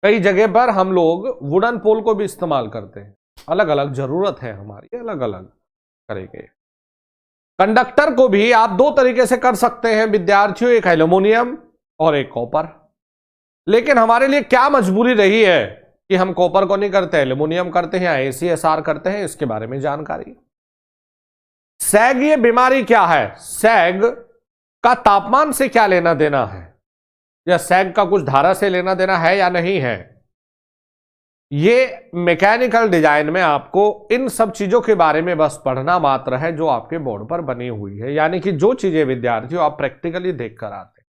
कई जगह पर हम लोग वुडन पोल को भी इस्तेमाल करते हैं। अलग अलग जरूरत है हमारी, अलग अलग करेंगे। कंडक्टर को भी आप दो तरीके से कर सकते हैं विद्यार्थियों, एक एल्यूमिनियम और एक कॉपर। लेकिन हमारे लिए क्या मजबूरी रही है कि हम कॉपर को नहीं करते, एल्यूमिनियम करते हैं या ACSR करते हैं, इसके बारे में जानकारी। सैग ये बीमारी क्या है? सैग का तापमान से क्या लेना देना है, या सैग का कुछ धारा से लेना देना है या नहीं है? ये मैकेनिकल डिजाइन में आपको इन सब चीजों के बारे में बस पढ़ना मात्र है जो आपके बोर्ड पर बनी हुई है, यानी कि जो चीजें विद्यार्थियों आप प्रैक्टिकली देख कर आते हैं।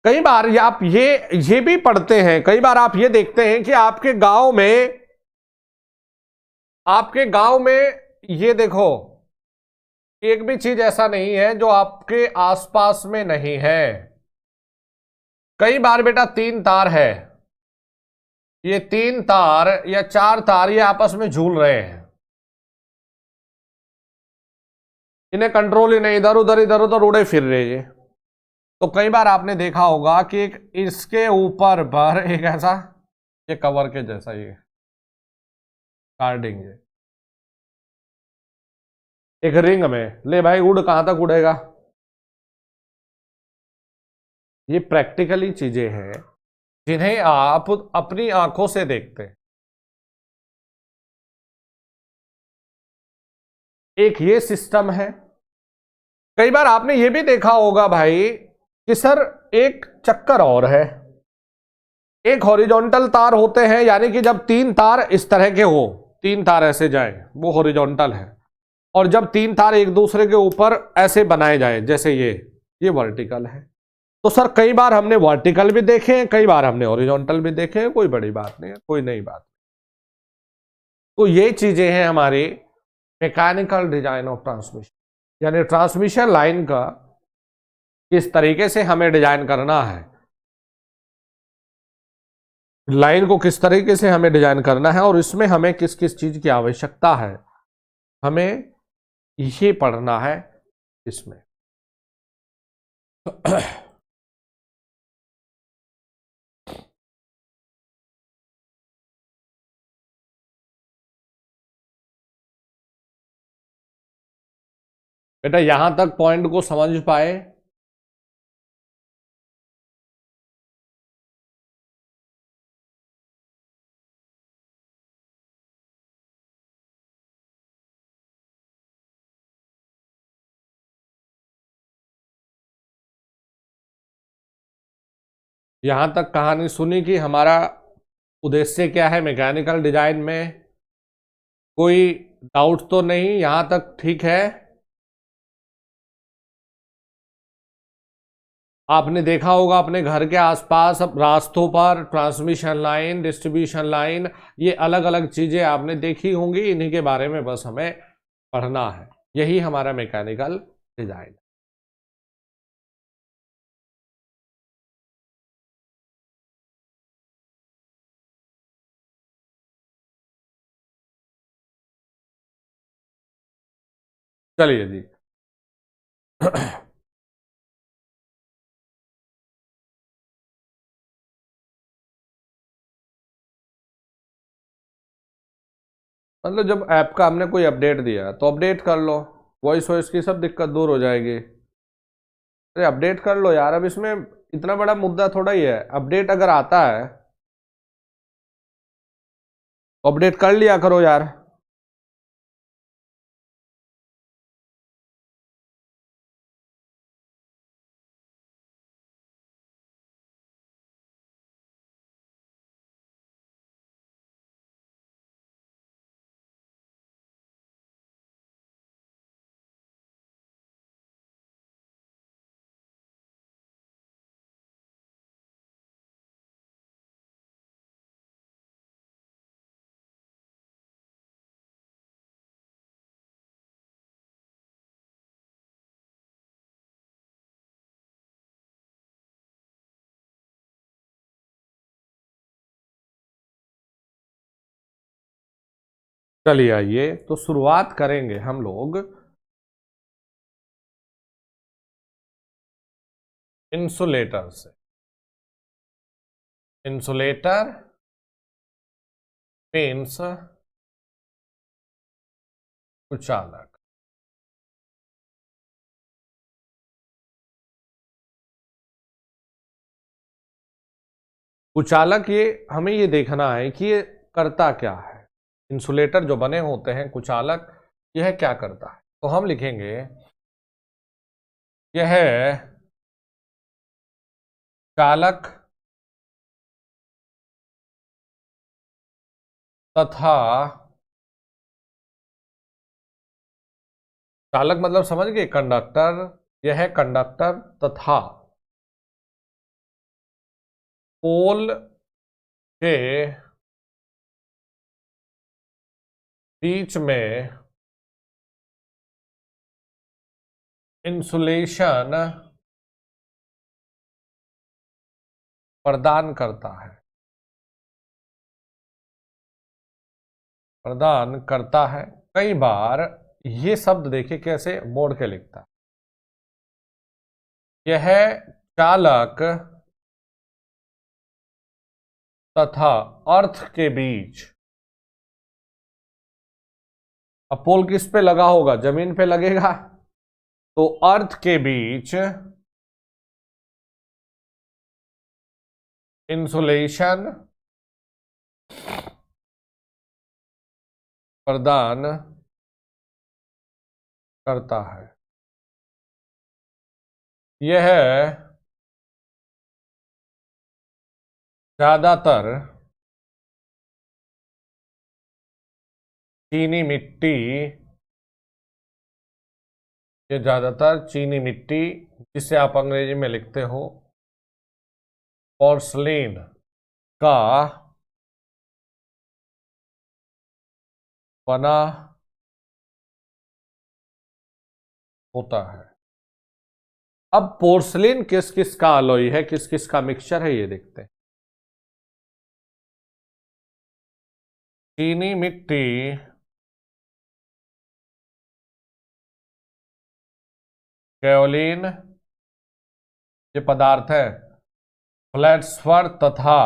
कई बार आप ये भी पढ़ते हैं, कई बार आप ये देखते हैं कि आपके गांव में ये देखो, एक भी चीज ऐसा नहीं है जो आपके आसपास में नहीं है। कई बार बेटा 3 तार है, ये 3 तार या 4 तार ये आपस में झूल रहे हैं, इन्हें कंट्रोल ही नहीं, इधर उधर उड़े फिर रहे ये। तो कई बार आपने देखा होगा कि एक इसके ऊपर पर एक ऐसा ये कवर के जैसा ये कार्डिंग है, एक रिंग में ले भाई उड़, कहां तक उड़ेगा। ये प्रैक्टिकली चीजें हैं जिन्हें आप अपनी आंखों से देखते हैं। एक ये सिस्टम है। कई बार आपने ये भी देखा होगा भाई कि सर एक चक्कर और है, एक हॉरिजॉन्टल तार होते हैं, यानी कि जब 3 तार इस तरह के हो, 3 तार ऐसे जाए वो हॉरिजॉन्टल है, और जब 3 तार एक दूसरे के ऊपर ऐसे बनाए जाए जैसे ये वर्टिकल है। तो सर कई बार हमने वर्टिकल भी देखे हैं, कई बार हमने हॉरिजॉन्टल भी देखे हैं, कोई बड़ी बात नहीं है, कोई नई बात। तो ये चीजें हैं हमारी मैकेनिकल डिजाइन ऑफ ट्रांसमिशन, यानी ट्रांसमिशन लाइन का किस तरीके से हमें डिजाइन करना है, लाइन को किस तरीके से हमें डिजाइन करना है, और इसमें हमें किस किस चीज की आवश्यकता है, हमें ये पढ़ना है इसमें। बेटा यहां तक पॉइंट को समझ पाए? यहां तक कहानी सुनी कि हमारा उद्देश्य क्या है मैकेनिकल डिजाइन में? कोई डाउट तो नहीं? यहां तक ठीक है? आपने देखा होगा अपने घर के आसपास अब रास्तों पर ट्रांसमिशन लाइन, डिस्ट्रीब्यूशन लाइन, ये अलग अलग चीजें आपने देखी होंगी, इन्हीं के बारे में बस हमें पढ़ना है। यही हमारा मैकेनिकल डिजाइन। चलिए जी। मतलब जब ऐप का हमने कोई अपडेट दिया तो अपडेट कर लो, वॉइस वॉइस की सब दिक्कत दूर हो जाएगी। अरे अपडेट कर लो यार, अब इसमें इतना बड़ा मुद्दा थोड़ा ही है। अपडेट अगर आता है तो अपडेट कर लिया करो यार। चलिए आइए तो शुरुआत करेंगे हम लोग इंसुलेटर से। Insulator means कुचालक। कुचालक ये हमें ये देखना है कि ये करता क्या है। इंसुलेटर जो बने होते हैं कुचालक, यह क्या करता है? तो हम लिखेंगे यह चालक तथा चालक मतलब समझ गए, कंडक्टर, यह है कंडक्टर तथा पोल के बीच में इंसुलेशन प्रदान करता है, प्रदान करता है। कई बार ये शब्द देखिए कैसे मोड़ के लिखता है। यह चालक तथा अर्थ के बीच, अब पोल किस पे लगा होगा, जमीन पे लगेगा, तो अर्थ के बीच इंसुलेशन प्रदान करता है। यह ज्यादातर चीनी मिट्टी, ये ज्यादातर चीनी मिट्टी जिसे आप अंग्रेजी में लिखते हो पोर्सलिन का बना होता है। अब पोर्सलिन किस किस का अलॉय है, किस किस का मिक्सचर है, ये देखते हैं। चीनी मिट्टी, कैओलिन ये पदार्थ है, फ्लेट्सफर तथा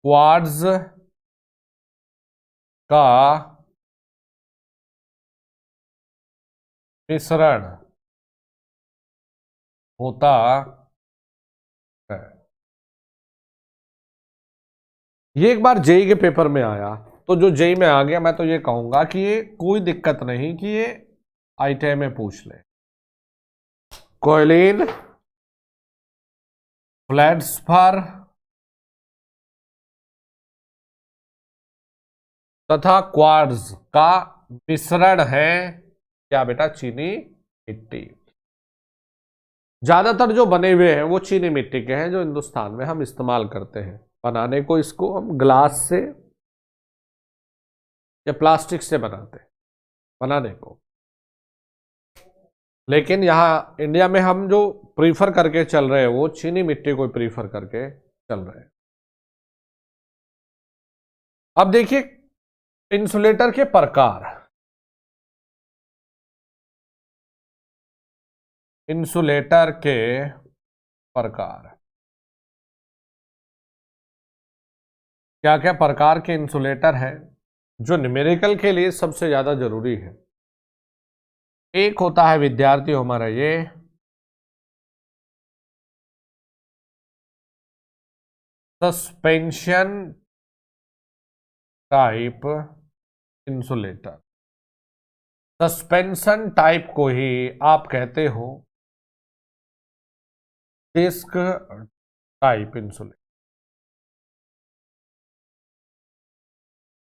क्वार्ट्ज का मिश्रण होता है। ये एक बार जेई के पेपर में आया, तो जो जेई में आ गया, मैं तो ये कहूंगा कि ये कोई दिक्कत नहीं कि ये आईटीआई में पूछ ले। कोयलिन, फ्लेट्सफर तथा क्वार्ट्ज का मिश्रण है क्या बेटा, चीनी मिट्टी। ज्यादातर जो बने हुए हैं वो चीनी मिट्टी के हैं, जो हिंदुस्तान में हम इस्तेमाल करते हैं बनाने को। इसको हम ग्लास से या प्लास्टिक से बनाते हैं बनाने को, लेकिन यहाँ इंडिया में हम जो प्रीफर करके चल रहे हैं वो चीनी मिट्टी को प्रीफर करके चल रहे हैं। अब देखिए इंसुलेटर के प्रकार। इंसुलेटर के प्रकार, क्या क्या प्रकार के इंसुलेटर हैं जो न्यूमेरिकल के लिए सबसे ज्यादा जरूरी है। एक होता है विद्यार्थी हमारा ये suspension type insulator. Suspension type को ही आप कहते हो डिस्क टाइप इंसुलेटर।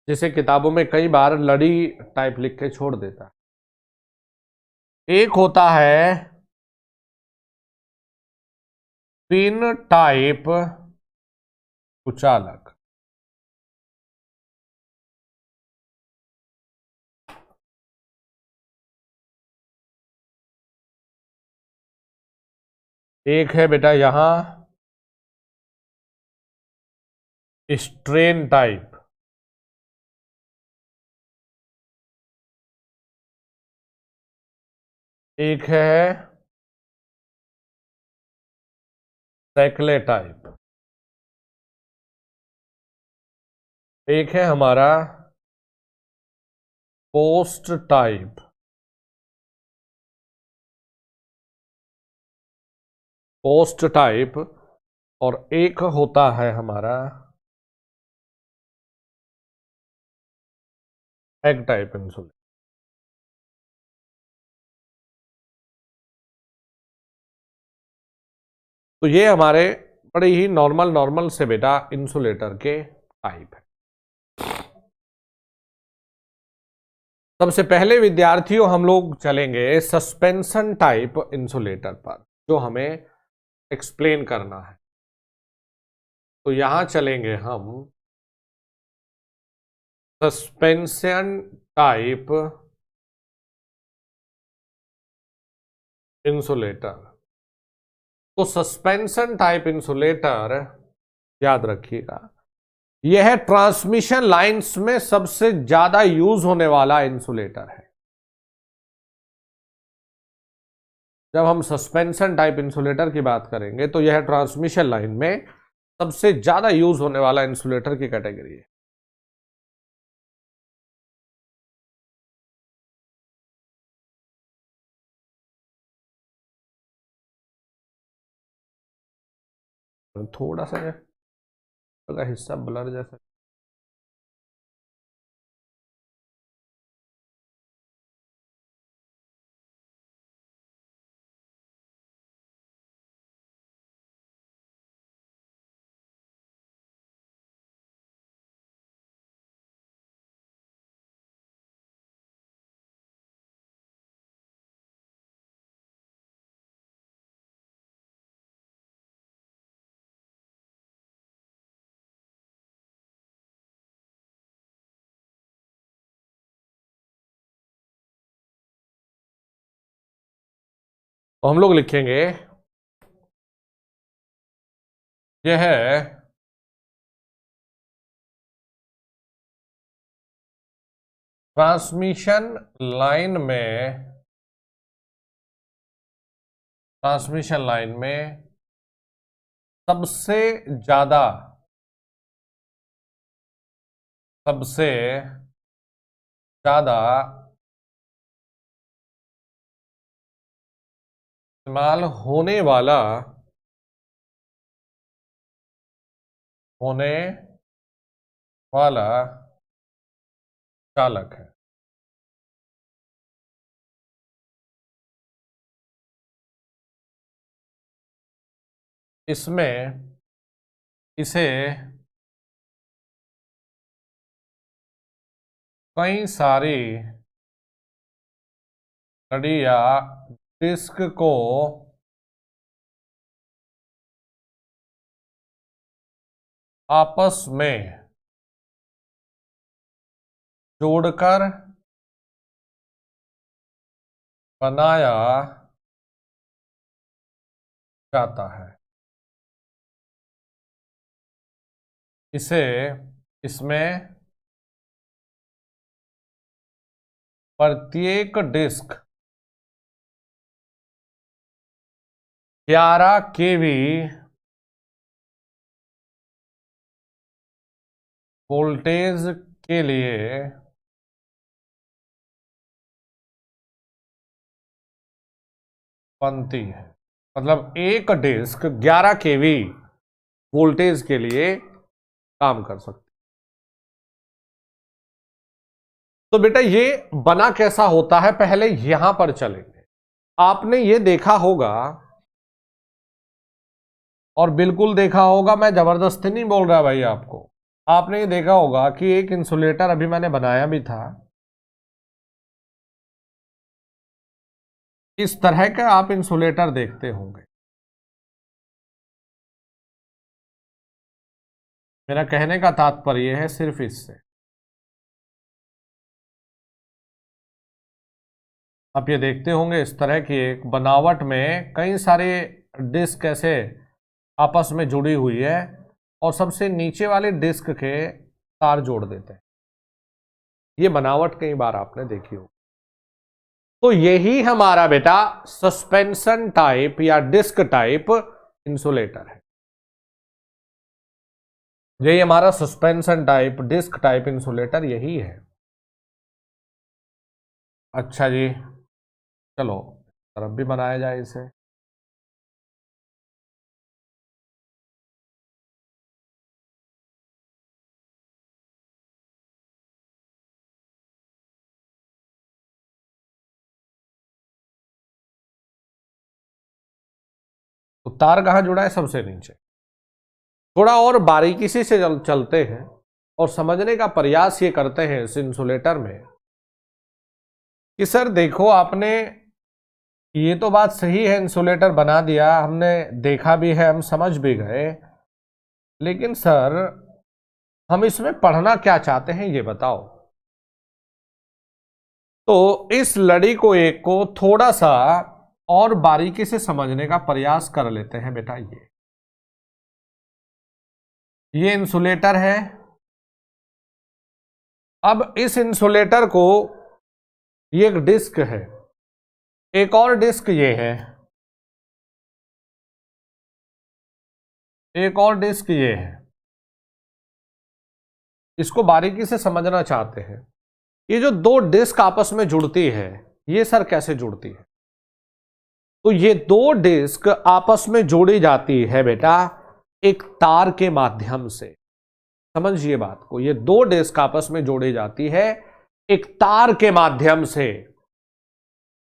जिसे किताबों में कई बार लड़ी टाइप लिख के छोड़ देता है। एक होता है पिन टाइप कुचालक। एक है बेटा यहां स्ट्रेन टाइप। एक है सैकले टाइप। एक है हमारा पोस्ट टाइप। पोस्ट टाइप, और एक होता है हमारा एग टाइप इंसुलेटर। तो ये हमारे बड़े ही नॉर्मल नॉर्मल से बेटा इंसुलेटर के टाइप है। सबसे पहले विद्यार्थियों हम लोग चलेंगे सस्पेंशन टाइप इंसुलेटर पर, जो हमें एक्सप्लेन करना है। तो यहां चलेंगे हम सस्पेंशन टाइप इंसुलेटर। तो सस्पेंशन टाइप इंसुलेटर याद रखिएगा, यह ट्रांसमिशन लाइंस में सबसे ज्यादा यूज होने वाला इंसुलेटर है। जब हम सस्पेंशन टाइप इंसुलेटर की बात करेंगे तो यह ट्रांसमिशन लाइन में सबसे ज्यादा यूज होने वाला इंसुलेटर की कैटेगरी है। थोड़ा सा हिस्सा ब्लर जैसा। तो हम लोग लिखेंगे यह है ट्रांसमिशन लाइन में सबसे ज्यादा इस्तेमाल होने वाला चालक है। इसे कई सारी कड़ी या डिस्क को आपस में जोड़कर बनाया जाता है। इसमें प्रत्येक डिस्क 11 केवी वोल्टेज के लिए बनती है। मतलब एक डिस्क 11 केवी वोल्टेज के लिए काम कर सकती है। तो बेटा ये बना कैसा होता है, पहले यहां पर चलेंगे। आपने ये देखा होगा और बिल्कुल देखा होगा, मैं जबरदस्ती नहीं बोल रहा भाई आपको। आपने ये देखा होगा कि एक इंसुलेटर अभी मैंने बनाया भी था, इस तरह का आप इंसुलेटर देखते होंगे। मेरा कहने का तात्पर्य है सिर्फ इससे, आप ये देखते होंगे इस तरह की एक बनावट में कई सारे डिस्क ऐसे आपस में जुड़ी हुई है और सबसे नीचे वाले डिस्क के तार जोड़ देते हैं। ये बनावट कई बार आपने देखी हो। तो यही हमारा बेटा सस्पेंशन टाइप या डिस्क टाइप इंसुलेटर है। यही हमारा suspension type disc type insulator यही है। अच्छा जी, चलो तरफ भी बनाया जाए इसे। तो तार कहां जुड़ा है? सबसे नीचे। थोड़ा और बारीकी से चलते हैं और समझने का प्रयास ये करते हैं इस इंसुलेटर में कि सर देखो, आपने ये तो बात सही है, इंसुलेटर बना दिया, हमने देखा भी है, हम समझ भी गए, लेकिन सर हम इसमें पढ़ना क्या चाहते हैं ये बताओ। तो इस लड़ी को एक को थोड़ा सा और बारीकी से समझने का प्रयास कर लेते हैं बेटा। ये इंसुलेटर है। अब इस इंसुलेटर को, ये एक डिस्क है, एक और डिस्क ये है, एक और डिस्क ये है। इसको बारीकी से समझना चाहते हैं। ये जो दो डिस्क आपस में जुड़ती है, ये सर कैसे जुड़ती है? तो ये दो डिस्क आपस में जोड़ी जाती है बेटा एक तार के माध्यम से। समझिए बात को, ये दो डिस्क आपस में जोड़ी जाती है एक तार के माध्यम से।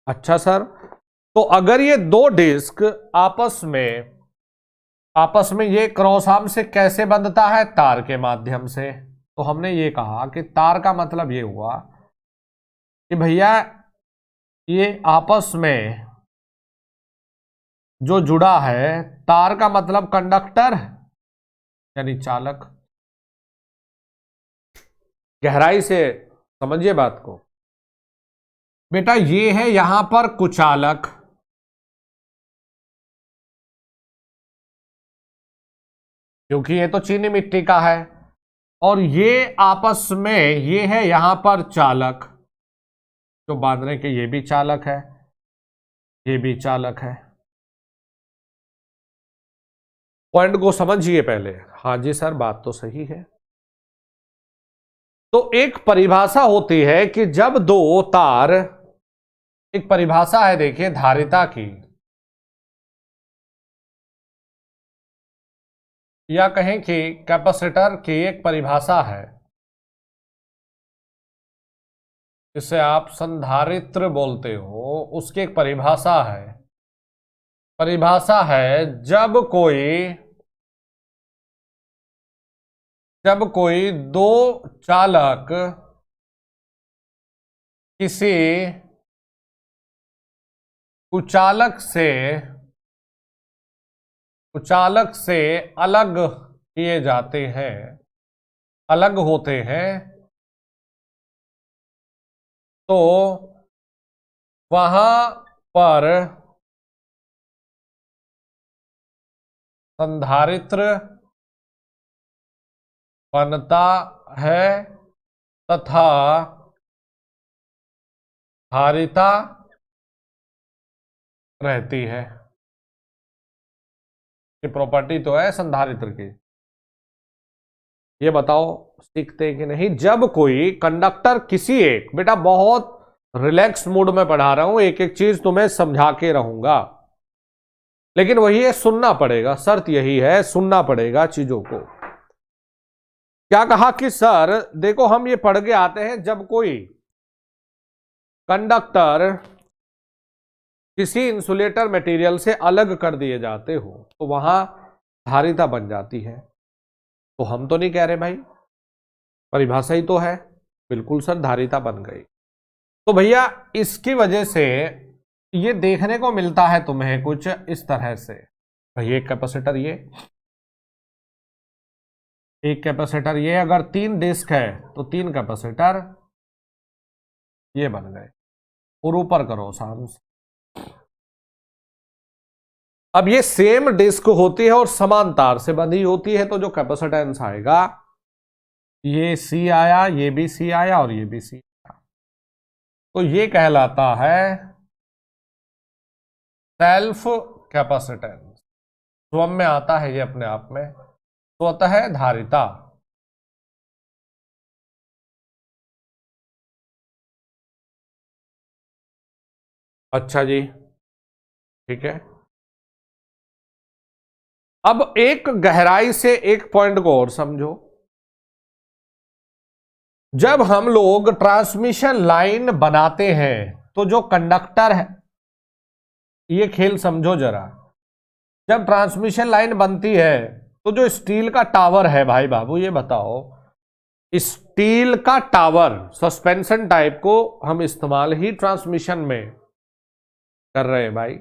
अच्छा सर, तो अगर ये दो डिस्क आपस में ये क्रॉस आर्म से कैसे बंधता है? तार के माध्यम से। तो हमने ये कहा कि तार का मतलब ये हुआ कि भैया ये आपस में जो जुड़ा है, तार का मतलब कंडक्टर यानी चालक। गहराई से समझिए बात को बेटा। ये है यहां पर कुचालक, क्योंकि ये तो चीनी मिट्टी का है, और ये आपस में ये है यहां पर चालक, तो बांधने के ये भी चालक है, ये भी चालक है। पॉइंट को समझिए पहले। हाँ जी सर, बात तो सही है। तो एक परिभाषा होती है कि जब दो तार, एक परिभाषा है देखिए धारिता की, या कहें कि कैपेसिटर की एक परिभाषा है, जिसे आप संधारित्र बोलते हो, उसकी एक परिभाषा है। परिभाषा है जब कोई दो चालक किसी कुचालक से अलग किए जाते हैं, अलग होते हैं, तो वहां पर संधारित्र बनता है तथा धारिता रहती है। ये प्रॉपर्टी तो है संधारित्र की। ये बताओ सीखते कि नहीं? जब कोई कंडक्टर किसी एक, बेटा बहुत रिलैक्स मूड में पढ़ा रहा हूं, एक एक चीज तुम्हें समझा के रहूंगा, लेकिन वही है, सुनना पड़ेगा। शर्त यही है, सुनना पड़ेगा चीजों को। क्या कहा कि सर देखो, हम ये पढ़ के आते हैं, जब कोई कंडक्टर किसी इंसुलेटर मटेरियल से अलग कर दिए जाते हो तो वहां धारिता बन जाती है। तो हम तो नहीं कह रहे भाई, परिभाषा ही तो है। बिल्कुल सर, धारिता बन गई। तो भैया इसकी वजह से ये देखने को मिलता है तुम्हें कुछ इस तरह से। भाई एक कैपेसिटर ये अगर तीन डिस्क है तो तीन कैपेसिटर ये बन गए, और ऊपर करो सामने। अब ये सेम डिस्क होती है और समान तार से बंधी होती है, तो जो कैपेसिटेंस आएगा, ये सी आया, ये भी सी आया और ये भी सी आया, तो ये कहलाता है सेल्फ कैपेसिटेंस। स्वयं में आता है ये अपने आप में, स्वतः धारिता। अच्छा जी, ठीक है। अब एक गहराई से एक पॉइंट को और समझो। जब हम लोग ट्रांसमिशन लाइन बनाते हैं तो जो कंडक्टर है, ये खेल समझो जरा। जब ट्रांसमिशन लाइन बनती है तो जो स्टील का टावर है भाई बाबू, ये बताओ, स्टील का टावर सस्पेंशन टाइप को हम इस्तेमाल ही ट्रांसमिशन में कर रहे हैं भाई।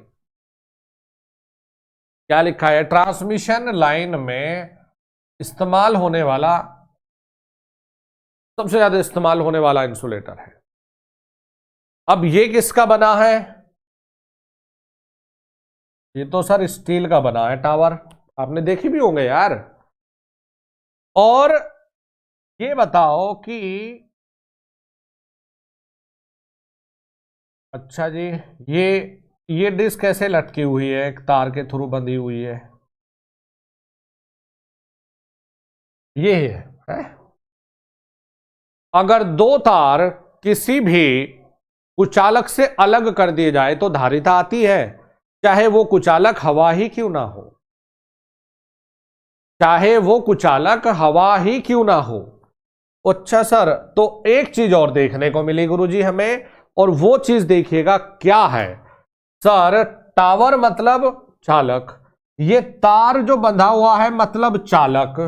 क्या लिखा है? ट्रांसमिशन लाइन में इस्तेमाल होने वाला, सबसे ज्यादा इस्तेमाल होने वाला इंसुलेटर है। अब ये किसका बना है? ये तो सर स्टील का बना है टावर, आपने देखी भी होंगे यार। और ये बताओ कि, अच्छा जी, ये डिश कैसे लटकी हुई है, एक तार के थ्रू बंधी हुई है? ये है। अगर दो तार किसी भी कुचालक से अलग कर दिए जाए तो धारिता आती है, चाहे वो कुचालक हवा ही क्यों ना हो, चाहे वो कुचालक हवा ही क्यों ना हो। अच्छा सर, तो एक चीज और देखने को मिली गुरुजी हमें, और वो चीज देखिएगा क्या है। सर टावर मतलब चालक, ये तार जो बंधा हुआ है मतलब चालक।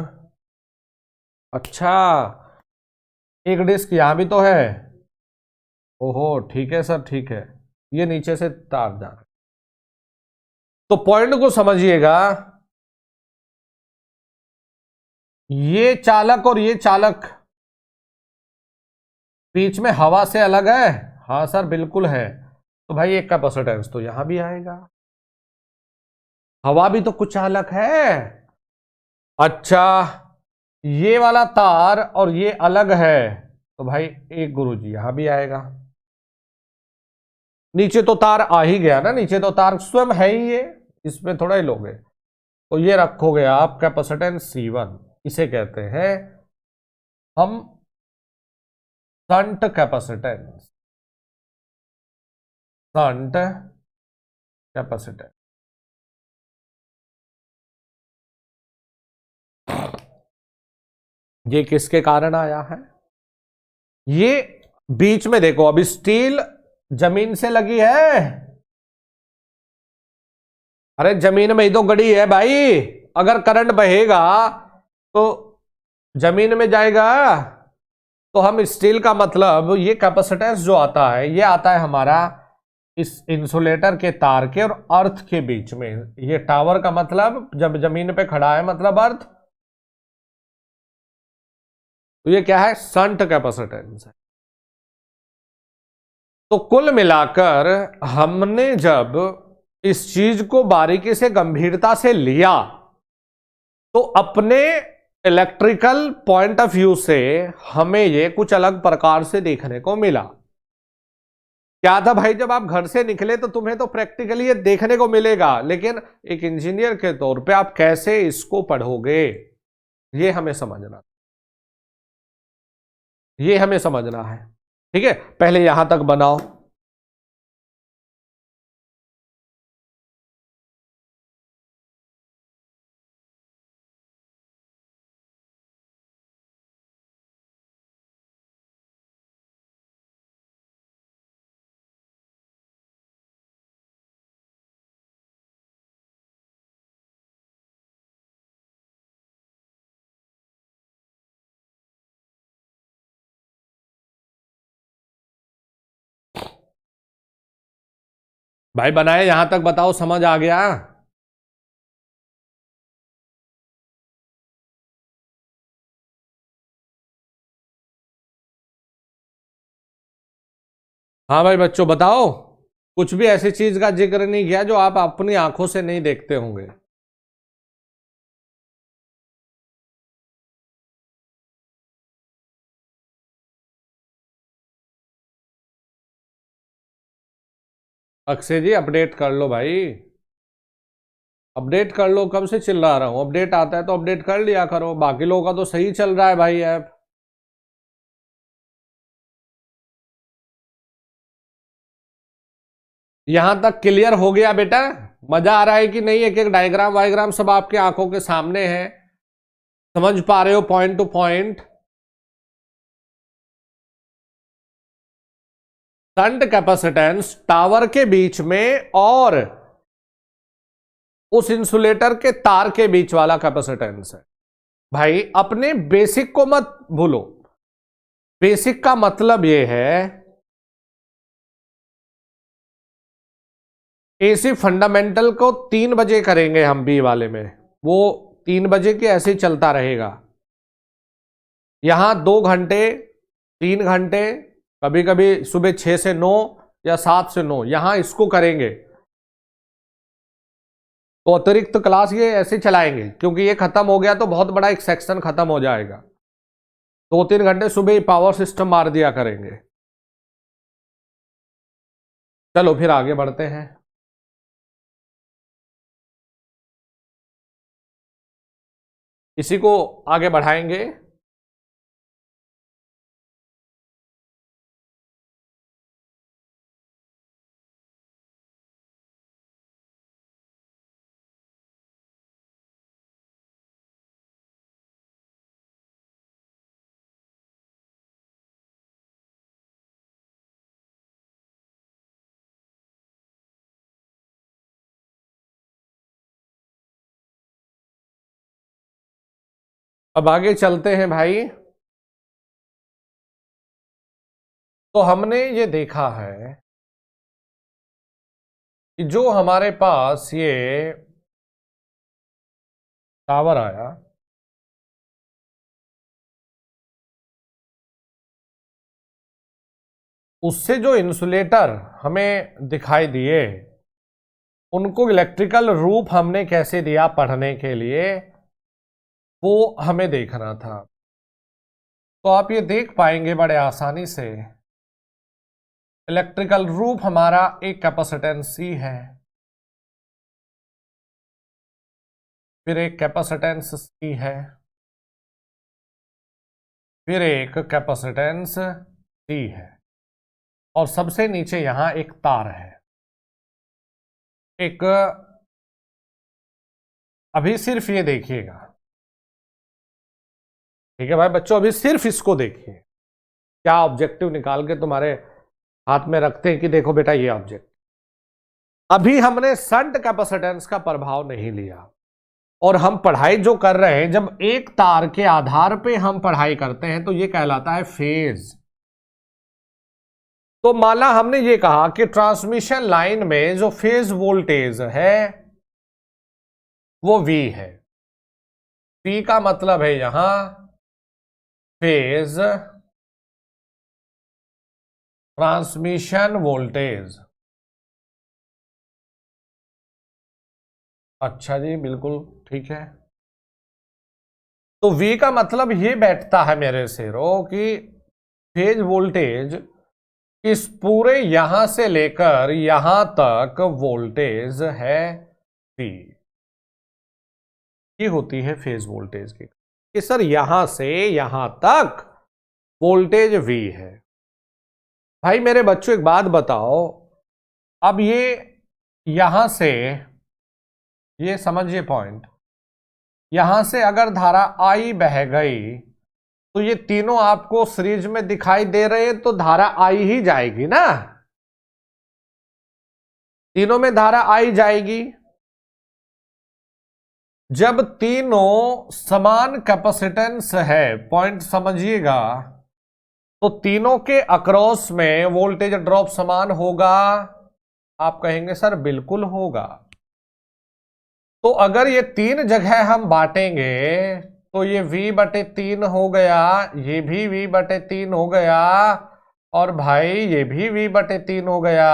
अच्छा, एक डिस्क यहां भी तो है। ओहो ठीक है सर, ठीक है, ये नीचे से तार जा रहा है। तो पॉइंट को समझिएगा, ये चालक और ये चालक बीच में हवा से अलग है। हाँ सर बिल्कुल है। तो भाई एक कैपेसिटेंस तो यहां भी आएगा, हवा भी तो कुछ चालक है। अच्छा, ये वाला तार और ये अलग है, तो भाई एक गुरुजी यहां भी आएगा। नीचे तो तार आ ही गया ना, नीचे तो तार स्वयं है ही ये, इसमें थोड़ा ही लोगे। तो ये रखोगे आप कैपेसिटेंस C1, इसे कहते हैं हम शंट कैपेसिटेंस, शंट कैपेसिटेंस। ये किसके कारण आया है? ये बीच में देखो, अभी स्टील जमीन से लगी है, अरे जमीन में ही तो गड़ी है भाई, अगर करंट बहेगा तो जमीन में जाएगा। तो हम स्टील का मतलब, ये कैपेसिटेंस जो आता है ये आता है हमारा इस इंसुलेटर के तार के और अर्थ के बीच में। ये टावर का मतलब जब जमीन पे खड़ा है मतलब अर्थ, तो ये क्या है? शंट कैपेसिटेंस है। तो कुल मिलाकर हमने जब इस चीज को बारीकी से गंभीरता से लिया, तो अपने इलेक्ट्रिकल पॉइंट ऑफ व्यू से हमें ये कुछ अलग प्रकार से देखने को मिला। क्या था भाई, जब आप घर से निकले तो तुम्हें तो प्रैक्टिकली ये देखने को मिलेगा, लेकिन एक इंजीनियर के तौर पे आप कैसे इसको पढ़ोगे, ये हमें समझना, ये हमें समझना है। ठीक है, पहले यहां तक बनाओ। भाई बनाए यहां तक, बताओ समझ आ गया? हाँ भाई बच्चों बताओ, कुछ भी ऐसी चीज का जिक्र नहीं किया जो आप अपनी आंखों से नहीं देखते होंगे। अक्षय जी अपडेट कर लो भाई, अपडेट कर लो, कब से चिल्ला रहा हूं, अपडेट आता है तो अपडेट कर लिया करो, बाकी लोगों का तो सही चल रहा है भाई ऐप। यहां तक क्लियर हो गया बेटा? मजा आ रहा है कि नहीं? एक एक डायग्राम वायग्राम सब आपके आंखों के सामने है, समझ पा रहे हो point two point? Shunt capacitance tower के बीच में और उस इंसुलेटर के तार के बीच वाला कैपेसिटेंस है। भाई अपने बेसिक को मत भूलो, बेसिक का मतलब यह है एसी फंडामेंटल को 3 बजे करेंगे हम बी वाले में, वो 3 बजे के ऐसे ही चलता रहेगा। यहां 2 घंटे 3 घंटे, कभी कभी सुबह 6 से 9 या 7 से 9, यहां इसको करेंगे तो अतिरिक्त क्लास ये ऐसे चलाएंगे, क्योंकि ये खत्म हो गया तो बहुत बड़ा एक सेक्शन खत्म हो जाएगा। 2-3 घंटे सुबह ही पावर सिस्टम मार दिया करेंगे। चलो फिर आगे बढ़ते हैं। इसी को आगे बढ़ाएंगे। अब आगे चलते हैं भाई। तो हमने ये देखा है कि जो हमारे पास ये टावर आया, उससे जो इंसुलेटर हमें दिखाई दिए, उनको इलेक्ट्रिकल रूप हमने कैसे दिया पढ़ने के लिए, वो हमें देखना था। तो आप ये देख पाएंगे बड़े आसानी से। इलेक्ट्रिकल रूप हमारा एक कैपेसिटेंस C है, फिर एक कैपेसिटेंस C है, फिर एक कैपेसिटेंस C है, और सबसे नीचे यहां एक तार है। एक अभी सिर्फ ये देखिएगा, ठीक है भाई बच्चों, अभी सिर्फ इसको देखिए। क्या ऑब्जेक्टिव निकाल के तुम्हारे हाथ में रखते हैं कि देखो बेटा ये ऑब्जेक्ट। अभी हमने शंट कैपेसिटेंस का प्रभाव नहीं लिया, और हम पढ़ाई जो कर रहे हैं, जब एक तार के आधार पे हम पढ़ाई करते हैं तो ये कहलाता है फेज। तो माना हमने ये कहा कि ट्रांसमिशन लाइन में जो फेज वोल्टेज है वो V है। V का मतलब है यहां फेज ट्रांसमिशन वोल्टेज। अच्छा जी, बिल्कुल ठीक है। तो V का मतलब ये बैठता है मेरे शेरों कि फेज वोल्टेज इस पूरे यहां से लेकर यहां तक वोल्टेज है V। ये होती है फेज वोल्टेज की कि सर यहां से यहां तक वोल्टेज V है। भाई मेरे बच्चों एक बात बताओ, अब ये यहां से, ये समझिए पॉइंट, यहां से अगर धारा I बह गई तो ये तीनों आपको सीरीज में दिखाई दे रहे हैं, तो धारा I ही जाएगी ना, तीनों में धारा I जाएगी। जब तीनों समान कैपेसिटेंस है, पॉइंट समझिएगा, तो तीनों के अक्रॉस में वोल्टेज ड्रॉप समान होगा। आप कहेंगे सर बिल्कुल होगा। तो अगर ये 3 जगह हम बांटेंगे तो ये V/3 हो गया, ये भी V/3 हो गया, और भाई ये भी V/3 हो गया।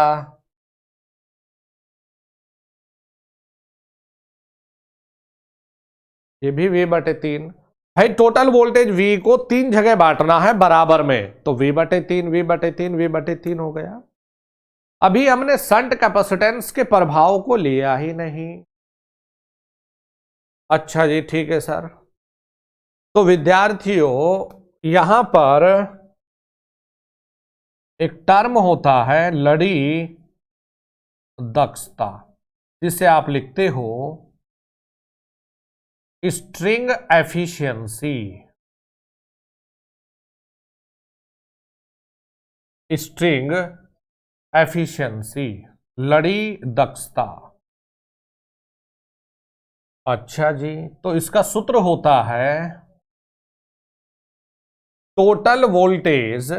ये भी V/3। भाई टोटल वोल्टेज V को 3 जगह बांटना है बराबर में, तो V/3 V/3 V/3 हो गया। अभी हमने शंट कैपेसिटेंस के प्रभाव को लिया ही नहीं। अच्छा जी ठीक है सर। तो विद्यार्थियों यहां पर एक टर्म होता है लड़ी दक्षता, जिसे आप लिखते हो स्ट्रिंग एफिशिएंसी। स्ट्रिंग एफिशिएंसी, लड़ी दक्षता। अच्छा जी, तो इसका सूत्र होता है टोटल वोल्टेज,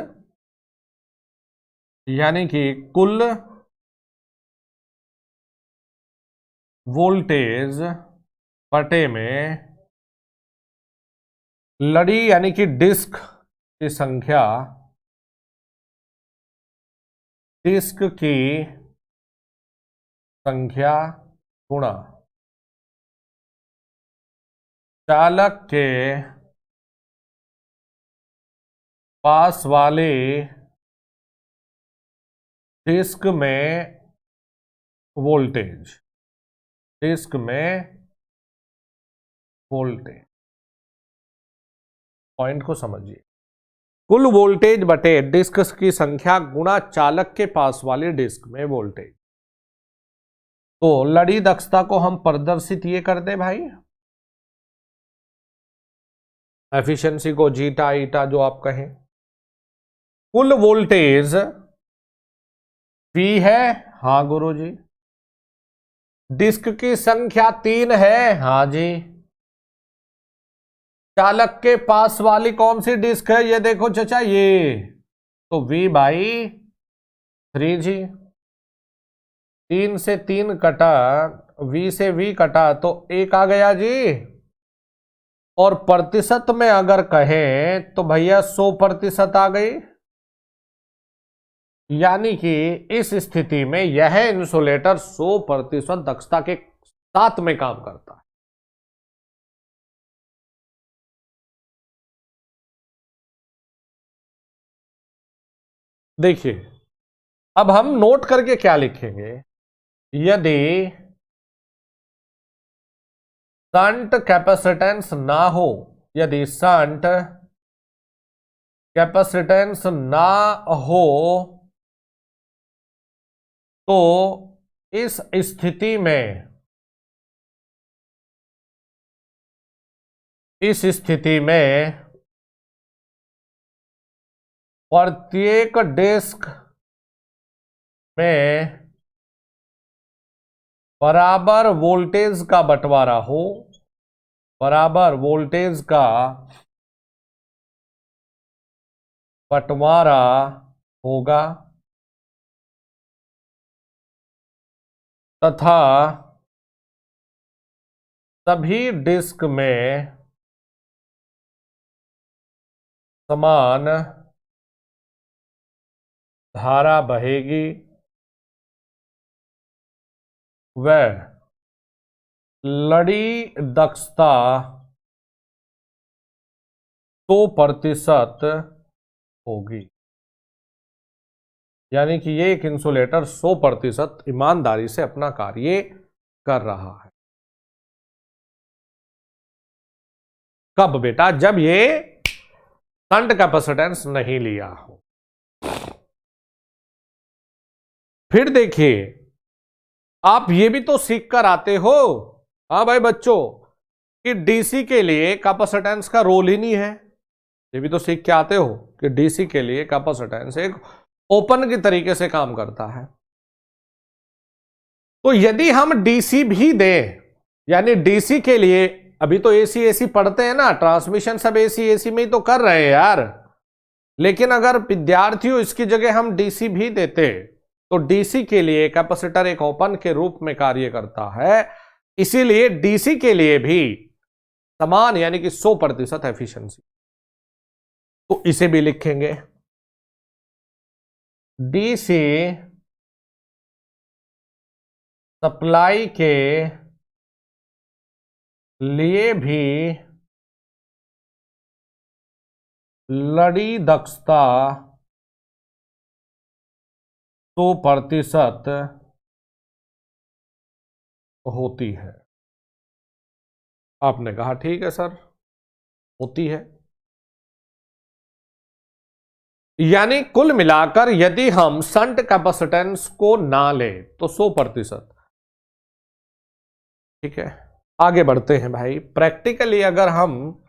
यानी कि कुल वोल्टेज बटे में लड़ी यानी कि डिस्क की संख्या, डिस्क की संख्या गुणा चालक के पास वाले डिस्क में वोल्टेज, डिस्क में वोल्टेज। पॉइंट को समझिए, कुल वोल्टेज बटे डिस्क की संख्या गुणा चालक के पास वाले डिस्क में वोल्टेज। तो लड़ी दक्षता को हम प्रदर्शित ये कर दे भाई, एफिशिएंसी को जीटा ईटा जो आप कहें। कुल वोल्टेज V है, हाँ गुरुजी। डिस्क की संख्या 3 है, हाँ जी। चालक के पास वाली कौन सी डिस्क है, ये देखो चचा, ये तो V/3 जी। 3 से 3 कटा, V से V कटा तो 1 आ गया जी। और प्रतिशत में अगर कहें तो भैया 100% आ गई। यानी कि इस स्थिति में यह इंसुलेटर 100% दक्षता के साथ में काम करता है। देखिए, अब हम नोट करके क्या लिखेंगे, यदि शंट कैपेसिटेंस ना हो, यदि शंट कैपेसिटेंस ना हो तो इस स्थिति में, इस स्थिति में प्रत्येक डिस्क में बराबर वोल्टेज का बंटवारा हो, बराबर वोल्टेज का बंटवारा होगा तथा सभी डिस्क में समान धारा बहेगी व लड़ी दक्षता 100% होगी। यानी कि ये एक इंसुलेटर 100% ईमानदारी से अपना कार्य कर रहा है। कब बेटा, जब ये शंट कैपेसिटेंस नहीं लिया हो। फिर देखिए, आप ये भी तो सीख कर आते हो, हाँ भाई बच्चों, कि डीसी के लिए कैपेसिटेंस का रोल ही नहीं है। ये भी तो सीख के आते हो कि डीसी के लिए कैपेसिटेंस एक ओपन की तरीके से काम करता है। तो यदि हम डीसी भी दें, यानी डीसी के लिए, अभी तो एसी एसी पढ़ते हैं ना, ट्रांसमिशन सब एसी एसी में ही तो कर रहे हैं यार। लेकिन अगर विद्यार्थियों इसकी जगह हम डीसी भी देते तो डीसी के लिए कैपेसिटर एक ओपन के रूप में कार्य करता है, इसीलिए डीसी के लिए भी समान यानी कि 100% एफिशिएंसी। तो इसे भी लिखेंगे, डीसी सप्लाई के लिए भी लड़ी दक्षता 100% होती है। आपने कहा ठीक है सर, होती है। यानी कुल मिलाकर यदि हम शंट कैपेसिटेंस को ना लें तो 100%। ठीक है, आगे बढ़ते हैं भाई। प्रैक्टिकली अगर हम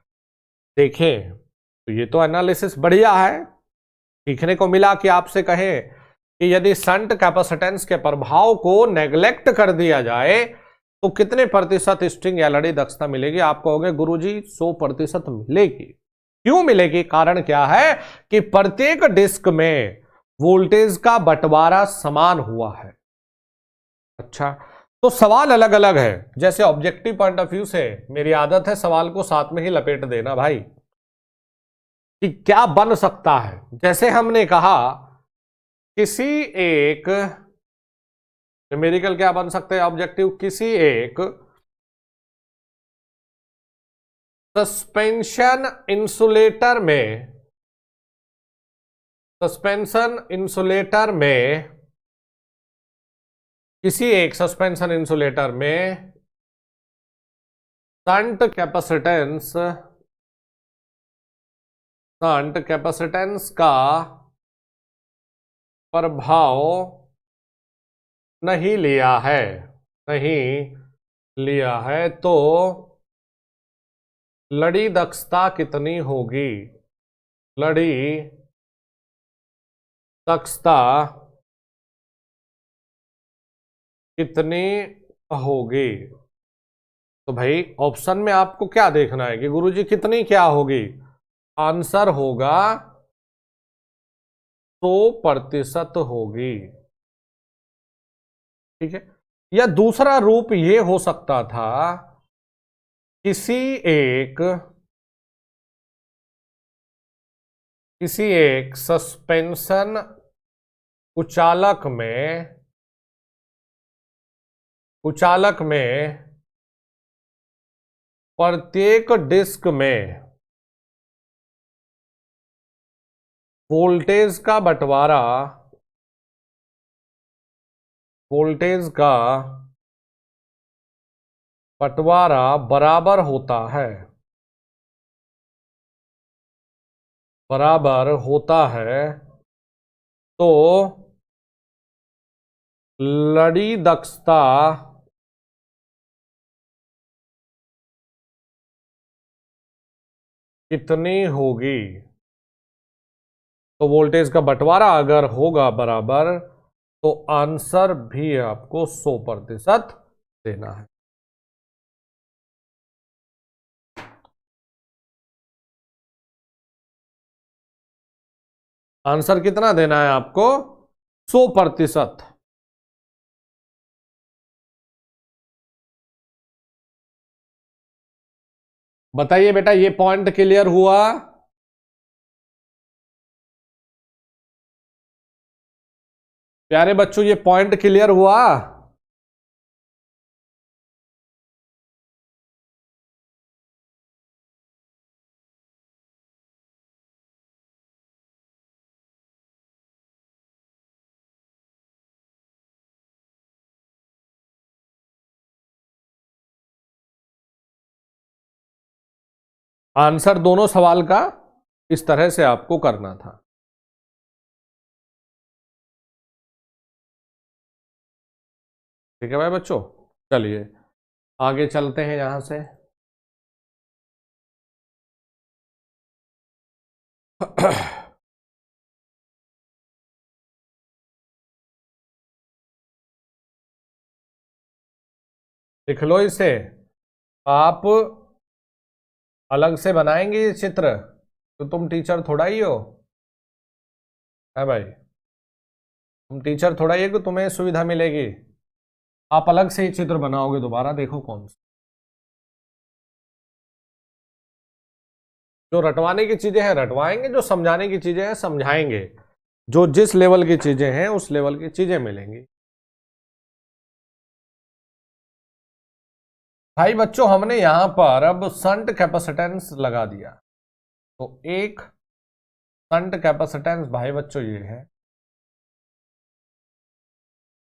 देखें तो ये तो एनालिसिस बढ़िया है, सीखने को मिला कि आपसे कहें कि यदि शंट कैपेसिटेंस के प्रभाव को नेग्लेक्ट कर दिया जाए तो कितने प्रतिशत स्ट्रिंग या लड़ी दक्षता मिलेगी? आप कहोगे गुरुजी 100% मिलेगी। क्यों मिलेगी? कारण क्या है कि प्रत्येक डिस्क में वोल्टेज का बंटवारा समान हुआ है। अच्छा, तो सवाल अलग अलग है। जैसे ऑब्जेक्टिव पॉइंट ऑफ व्यू से मेरी आदत है सवाल को साथ में ही लपेट देना भाई, कि क्या बन सकता है। जैसे हमने कहा किसी एक न्यूमेरिकल क्या बन सकते हैं ऑब्जेक्टिव, किसी एक सस्पेंशन इंसुलेटर में, सस्पेंशन इंसुलेटर में, किसी एक सस्पेंशन इंसुलेटर में शंट कैपेसिटेंस, शंट कैपेसिटेंस का प्रभाव नहीं लिया है, नहीं लिया है, तो लड़ी दक्षता कितनी होगी? लड़ी दक्षता कितनी होगी? तो भाई ऑप्शन में आपको क्या देखना है कि गुरुजी कितनी क्या होगी? आंसर होगा 100% होगी। ठीक है। या दूसरा रूप यह हो सकता था, किसी एक सस्पेंशन कुचालक में, कुचालक में प्रत्येक डिस्क में वोल्टेज का बंटवारा, वोल्टेज का बंटवारा बराबर होता है, बराबर होता है, तो लड़ी दक्षता कितनी होगी? तो वोल्टेज का बंटवारा अगर होगा बराबर, तो आंसर भी आपको 100% देना है। आंसर कितना देना है आपको? 100%। बताइए बेटा, ये पॉइंट क्लियर हुआ? प्यारे बच्चों, ये पॉइंट क्लियर हुआ? आंसर दोनों सवाल का इस तरह से आपको करना था। ठीक है भाई बच्चों, चलिए आगे चलते हैं यहां से। लिख लो इसे। आप अलग से बनाएंगे ये चित्र, तो तुम टीचर थोड़ा ही हो, है भाई? तुम टीचर थोड़ा ही है कि तुम्हें सुविधा मिलेगी। आप अलग से ही चित्र बनाओगे दोबारा, देखो कौन सा। जो रटवाने की चीजें हैं रटवाएंगे, जो समझाने की चीजें हैं समझाएंगे, जो जिस लेवल की चीजें हैं उस लेवल की चीजें मिलेंगी। भाई बच्चों, हमने यहां पर अब शंट कैपेसिटेंस लगा दिया, तो एक शंट कैपेसिटेंस भाई बच्चों ये है,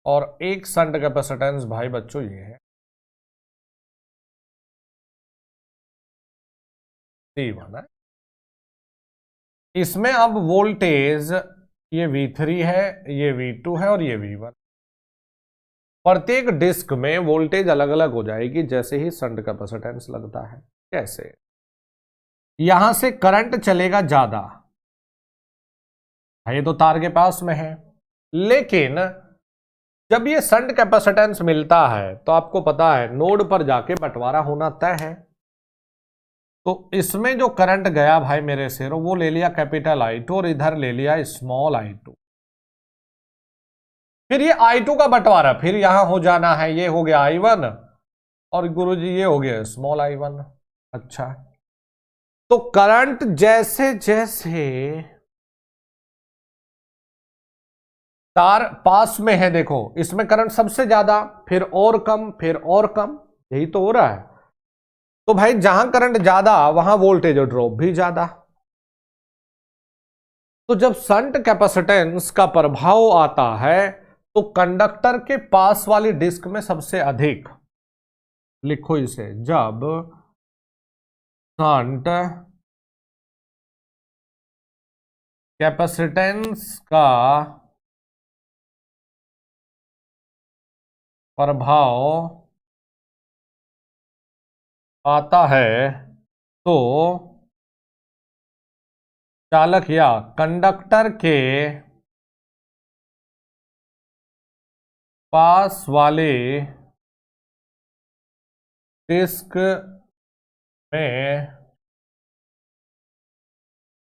और एक शंट कैपेसिटेंस भाई बच्चों ये है, C1 है। इसमें अब वोल्टेज ये V3 है, ये V2 है और ये V1। प्रत्येक डिस्क में वोल्टेज अलग अलग हो जाएगी जैसे ही शंट कैपेसिटेंस लगता है। कैसे? यहां से करंट चलेगा ज्यादा, ये तो तार के पास में है, लेकिन जब ये शंट कैपेसिटेंस मिलता है तो आपको पता है नोड पर जाके बंटवारा होना तय है। तो इसमें जो करंट गया भाई मेरे से वो ले लिया कैपिटल I2 और इधर ले लिया स्मॉल I2। फिर ये I2 का बंटवारा फिर यहां हो जाना है, ये हो गया I1 और गुरुजी ये हो गया स्मॉल I1। अच्छा, तो करंट जैसे जैसे तार पास में है, देखो इसमें करंट सबसे ज्यादा, फिर और कम, फिर और कम, यही तो हो रहा है। तो भाई जहां करंट ज्यादा वहां वोल्टेज और ड्रॉप भी ज्यादा। तो जब शंट कैपेसिटेंस का प्रभाव आता है तो कंडक्टर के पास वाली डिस्क में सबसे अधिक, लिखो इसे, जब शंट कैपेसिटेंस का प्रभाव आता है तो चालक या कंडक्टर के पास वाले डिस्क में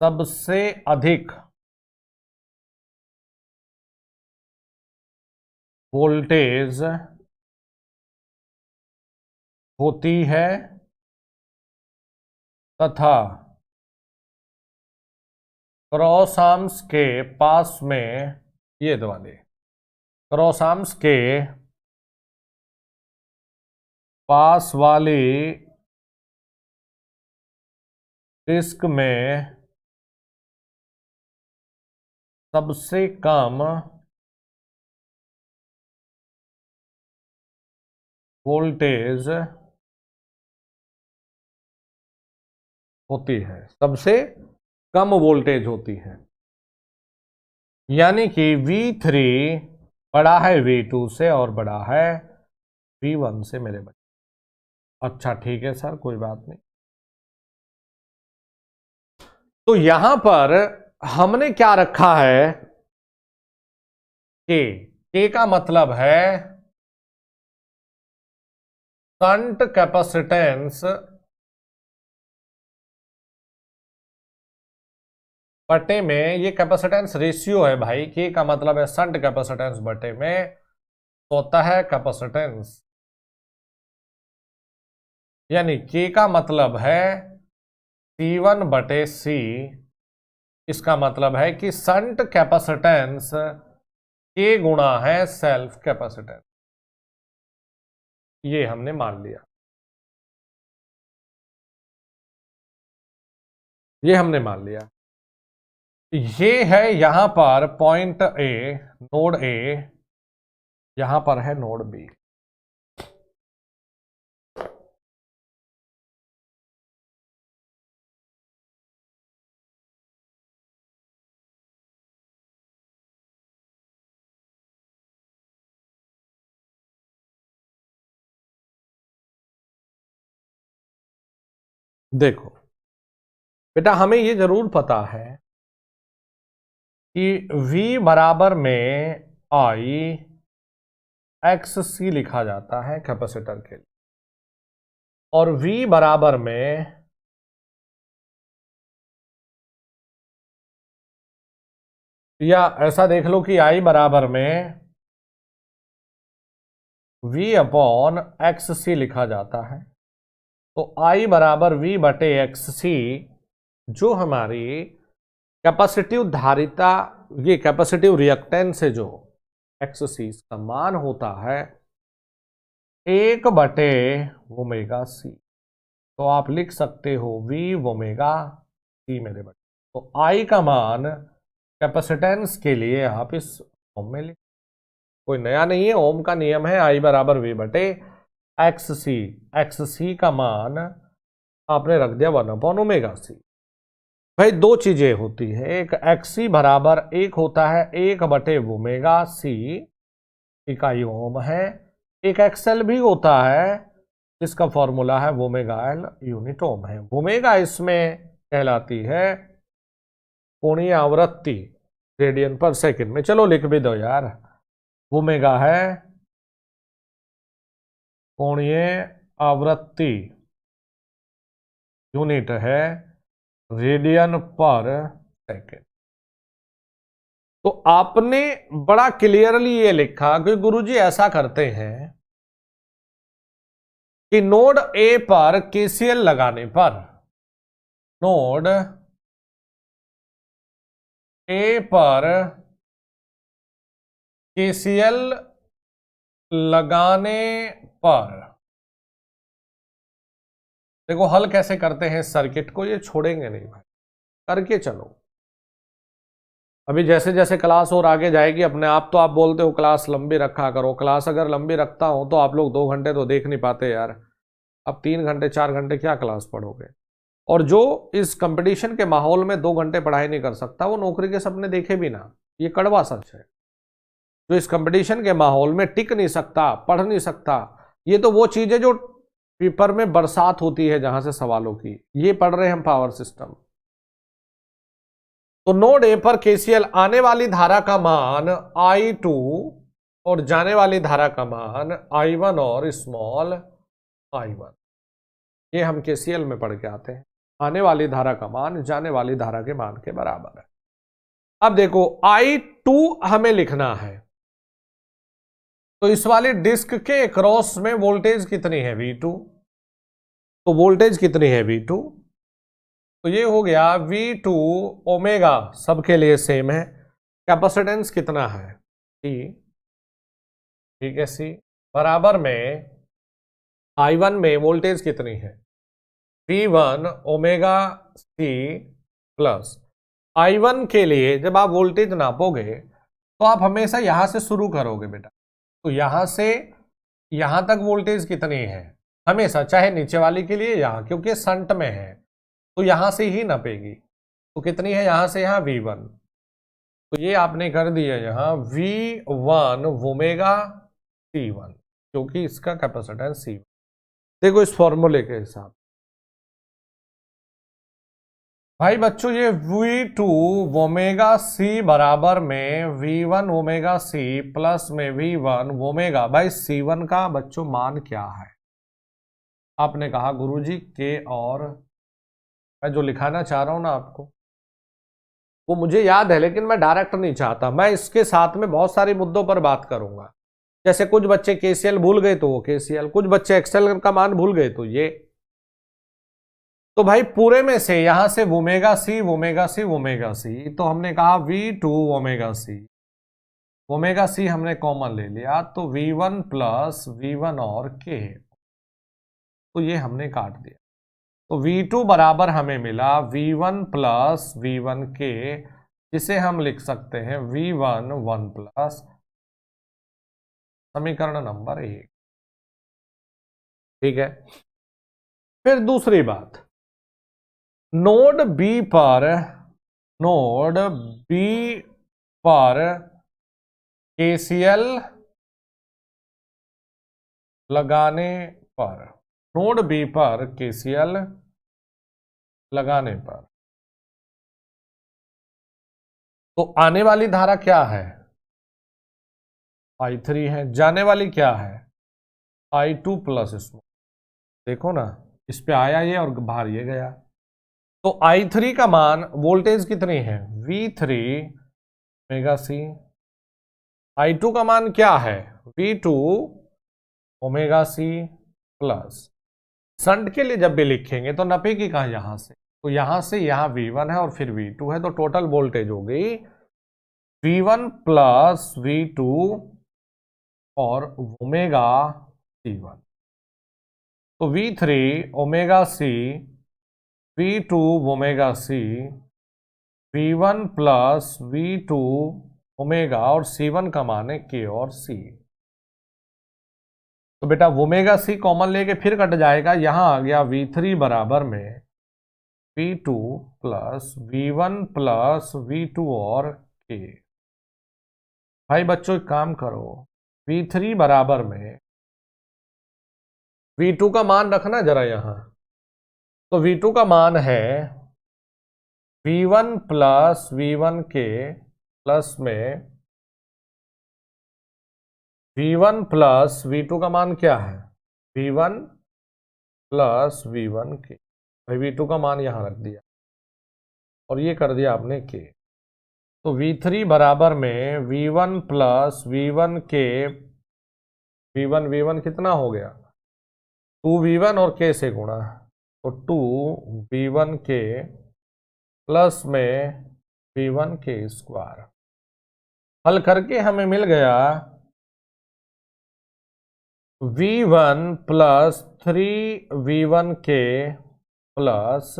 सबसे अधिक वोल्टेज होती है तथा क्रॉस आर्म्स के पास में, ये दबा दे, क्रॉस आर्म्स के पास वाली डिस्क में सबसे कम वोल्टेज होती है, सबसे कम वोल्टेज होती है। यानी कि V3 बड़ा है V2 से और बड़ा है V1 से मेरे बच्चे। अच्छा ठीक है सर, कोई बात नहीं। तो यहां पर हमने क्या रखा है, के का मतलब है शंट कैपेसिटेंस बटे में, ये कैपेसिटेंस रेशियो है भाई, के का मतलब है शंट कैपेसिटेंस बटे में होता है कैपेसिटेंस, यानी के का मतलब है C1 बटे C। इसका मतलब है कि शंट कैपेसिटेंस के गुणा है सेल्फ कैपेसिटेंस, ये हमने मान लिया, ये हमने मान लिया। ये है यहां पर पॉइंट ए, नोड ए, यहां पर है नोड बी। देखो बेटा, हमें ये जरूर पता है कि V बराबर में आई एक्स सी लिखा जाता है कैपेसिटर के लिए, और V बराबर में या ऐसा देख लो कि I बराबर में V अपॉन एक्स सी लिखा जाता है। तो I बराबर V बटे एक्स सी, जो हमारी कैपेसिटिव धारिता, ये कैपेसिटिव रिएक्टेंस से जो एक्स सी का मान होता है 1 बटे ओमेगा सी। तो आप लिख सकते हो V ओमेगा सी मेरे बटे। तो I का मान कैपेसिटेंस के लिए आप इस फॉर्म में लिख, कोई नया नहीं है, ओम का नियम है, I बराबर V बटे एक्स सी। एक्स सी का मान आपने रख दिया 1 अपॉन ओमेगा सी। भाई दो चीजें होती है, एक एक्सी बराबर एक होता है 1 बटे ओमेगा सी, इकाई ओम है, एक एक्सएल भी होता है जिसका फॉर्मूला है ओमेगा एल, यूनिट ओम है। ओमेगा इसमें कहलाती है कोणीय आवृत्ति रेडियन पर सेकंड में। चलो लिख भी दो यार, ओमेगा है कोणीय आवृत्ति, यूनिट है रेडियन पर सेकेंड। तो आपने बड़ा क्लियरली ये लिखा कि गुरुजी ऐसा करते हैं कि नोड ए पर केसीएल लगाने पर, नोड ए पर केसीएल लगाने पर, देखो हल कैसे करते हैं सर्किट को, ये छोड़ेंगे नहीं भाई, करके चलो। अभी जैसे जैसे क्लास और आगे जाएगी अपने आप, तो आप बोलते हो क्लास लंबी रखा करो, क्लास अगर लंबी रखता हो तो आप लोग 2 घंटे तो देख नहीं पाते यार, अब 3 घंटे 4 घंटे क्या क्लास पढ़ोगे। और जो इस कंपटीशन के माहौल में 2 घंटे पढ़ाई नहीं कर सकता वो नौकरी के सपने देखे भी ना, ये कड़वा सच है। जो इस कंपटीशन के माहौल में टिक नहीं सकता, पढ़ नहीं सकता, ये तो वो चीज है जो पेपर में बरसात होती है जहां से सवालों की, ये पढ़ रहे हैं हम पावर सिस्टम। तो नोड ए पर केसीएल, आने वाली धारा का मान I2 और जाने वाली धारा का मान I1 और स्मॉल I1, ये हम केसीएल में पढ़ के आते हैं। आने वाली धारा का मान जाने वाली धारा के मान के बराबर है। अब देखो I2 हमें लिखना है, तो इस वाले डिस्क के क्रॉस में वोल्टेज कितनी है V2, तो वोल्टेज कितनी है V2, तो ये हो गया V2 ओमेगा, सबके लिए सेम है। कैपेसिटेंस कितना है C, ठीक है C, बराबर में I1 में वोल्टेज कितनी है V1 omega C plus I1 के लिए जब आप वोल्टेज नापोगे तो आप हमेशा यहां से शुरू करोगे बेटा, तो यहां से यहां तक वोल्टेज कितनी है हमेशा, चाहे नीचे वाली के लिए यहां, क्योंकि संट में है तो यहां से ही नपेगी, तो कितनी है यहां से यहां V1, तो ये आपने कर दिया यहां V1 ओमेगा C1, क्योंकि इसका कैपेसिटेंस C1। देखो इस फॉर्मूले के हिसाब, भाई बच्चों ये V2 ओमेगा C बराबर में V1 ओमेगा C प्लस में V1 ओमेगा, भाई C1 का बच्चों मान क्या है, आपने कहा गुरुजी के, और मैं जो लिखाना चाह रहा हूं ना आपको वो मुझे याद है, लेकिन मैं डायरेक्ट नहीं चाहता, मैं इसके साथ में बहुत सारे मुद्दों पर बात करूंगा। जैसे कुछ बच्चे केसीएल भूल गए तो वो केसीएल, कुछ बच्चे एक्सेल का मान भूल गए तो ये, तो भाई पूरे में से यहां से omega C omega C omega C, तो हमने कहा V2 ओमेगा सी हमने कॉमन ले लिया, तो V1 प्लस V1 और K, तो ये हमने काट दिया, तो V2 बराबर हमें मिला V1 प्लस V1 K, जिसे हम लिख सकते हैं V1 1 प्लस, समीकरण नंबर 1, ठीक है। फिर दूसरी बात, नोड बी पर केसीएल लगाने पर, नोड बी पर केसीएल लगाने पर, तो आने वाली धारा क्या है I3 है, जाने वाली क्या है I2 प्लस स्मॉल, देखो ना इस पे आया ये और बाहर ये गया, तो I3 का मान, वोल्टेज कितनी है V3 ओमेगा C, I2 का मान क्या है V2 omega C plus, shunt के लिए जब भी लिखेंगे तो नपेगी कहां, यहां से, तो यहां से यहां V1 है और फिर V2 है, तो टोटल वोल्टेज हो गई V1 प्लस V2 और ओमेगा C1, तो V3 omega C, V2 omega C, V1 plus V2 omega, और C1 का मान है K और C, तो बेटा ओमेगा C कॉमन लेके फिर कट जाएगा, यहां आ गया V3 बराबर में V2 plus V1 plus V2 और K। भाई बच्चों एक काम करो, V3 बराबर में V2 का मान रखना जरा यहां, तो V2 का मान है V1 plus V1 K plus में V1 प्लस V2 का मान क्या है? V1 प्लस V1 के, भाई V2 का मान यहां रख दिया और ये कर दिया आपने K। तो V3 बराबर में V1 प्लस V1 के, V1 कितना हो गया? 2V1 और K से गुणा, तो 2V1 के प्लस में V1 के स्क्वायर। हल करके हमें मिल गया V1 प्लस 3V1 के प्लस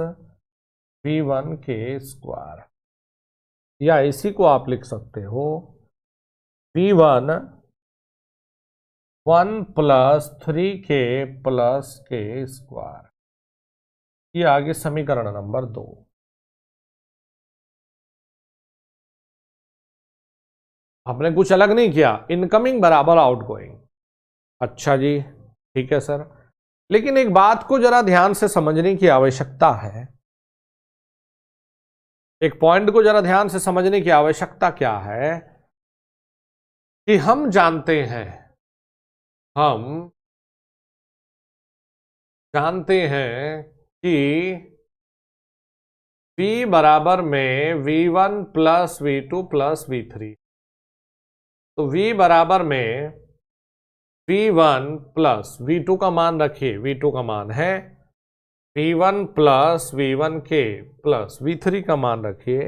V1 के स्क्वायर, या इसी को आप लिख सकते हो V1 1 प्लस 3K प्लस के स्क्वायर। ये आगे समीकरण नंबर 2। आपने कुछ अलग नहीं किया, इनकमिंग बराबर आउटगोइंग। अच्छा जी, ठीक है सर, लेकिन एक बात को जरा ध्यान से समझने की आवश्यकता है। एक पॉइंट को जरा ध्यान से समझने की आवश्यकता क्या है कि हम जानते हैं कि V बराबर में V1 plus V2 plus V3। तो V बराबर में V1 प्लस V2 का मान रखिए, V2 का मान है V1 प्लस V1 के प्लस V3 का मान रखिए,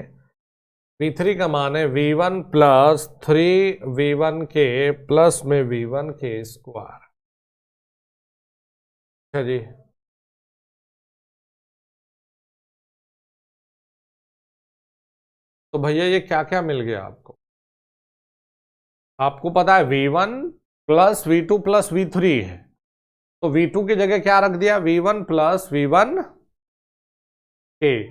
V3 का मान है V1 प्लस 3V1 के प्लस में V1 के स्क्वायर। अच्छा जी, तो भैया ये क्या क्या मिल गया आपको? आपको पता है V1 plus V2 plus V3 है, तो V2 की जगह क्या रख दिया? V1 प्लस V1 के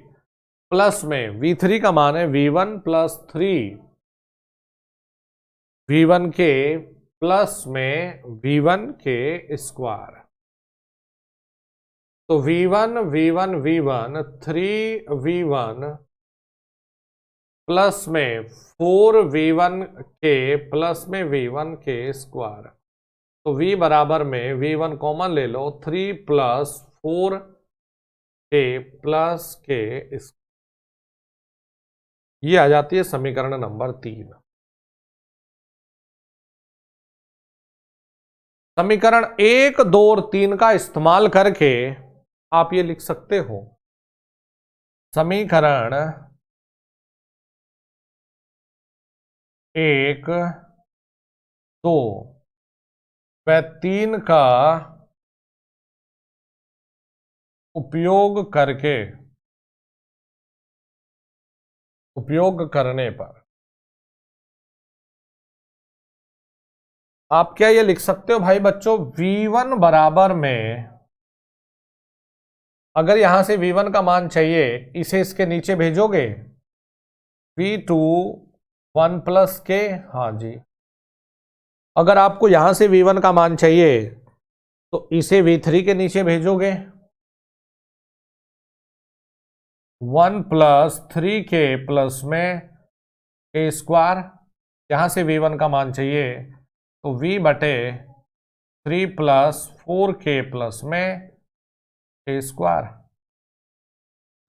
प्लस में V3 का मान है V1 प्लस 3V1 के प्लस में V1 के स्क्वायर। तो V1 3V1 प्लस में 4V1 के प्लस में V1 के स्क्वायर। तो V बराबर में V1 कॉमन ले लो, 3 प्लस 4 के प्लस के, ये आ जाती है समीकरण नंबर 3। समीकरण 1, 2 और 3 का इस्तेमाल करके आप ये लिख सकते हो, समीकरण 1, 2 व 3 का उपयोग करने पर आप क्या ये लिख सकते हो भाई बच्चों, V1 बराबर में, अगर यहां से V1 का मान चाहिए, इसे इसके नीचे भेजोगे V2 1 प्लस के, हाँ जी। अगर आपको यहां से V1 का मान चाहिए तो इसे V3 के नीचे भेजोगे 1 प्लस 3K प्लस में के स्क्वायर। यहां से V1 का मान चाहिए तो V बटे 3 प्लस 4K प्लस में के स्क्वायर।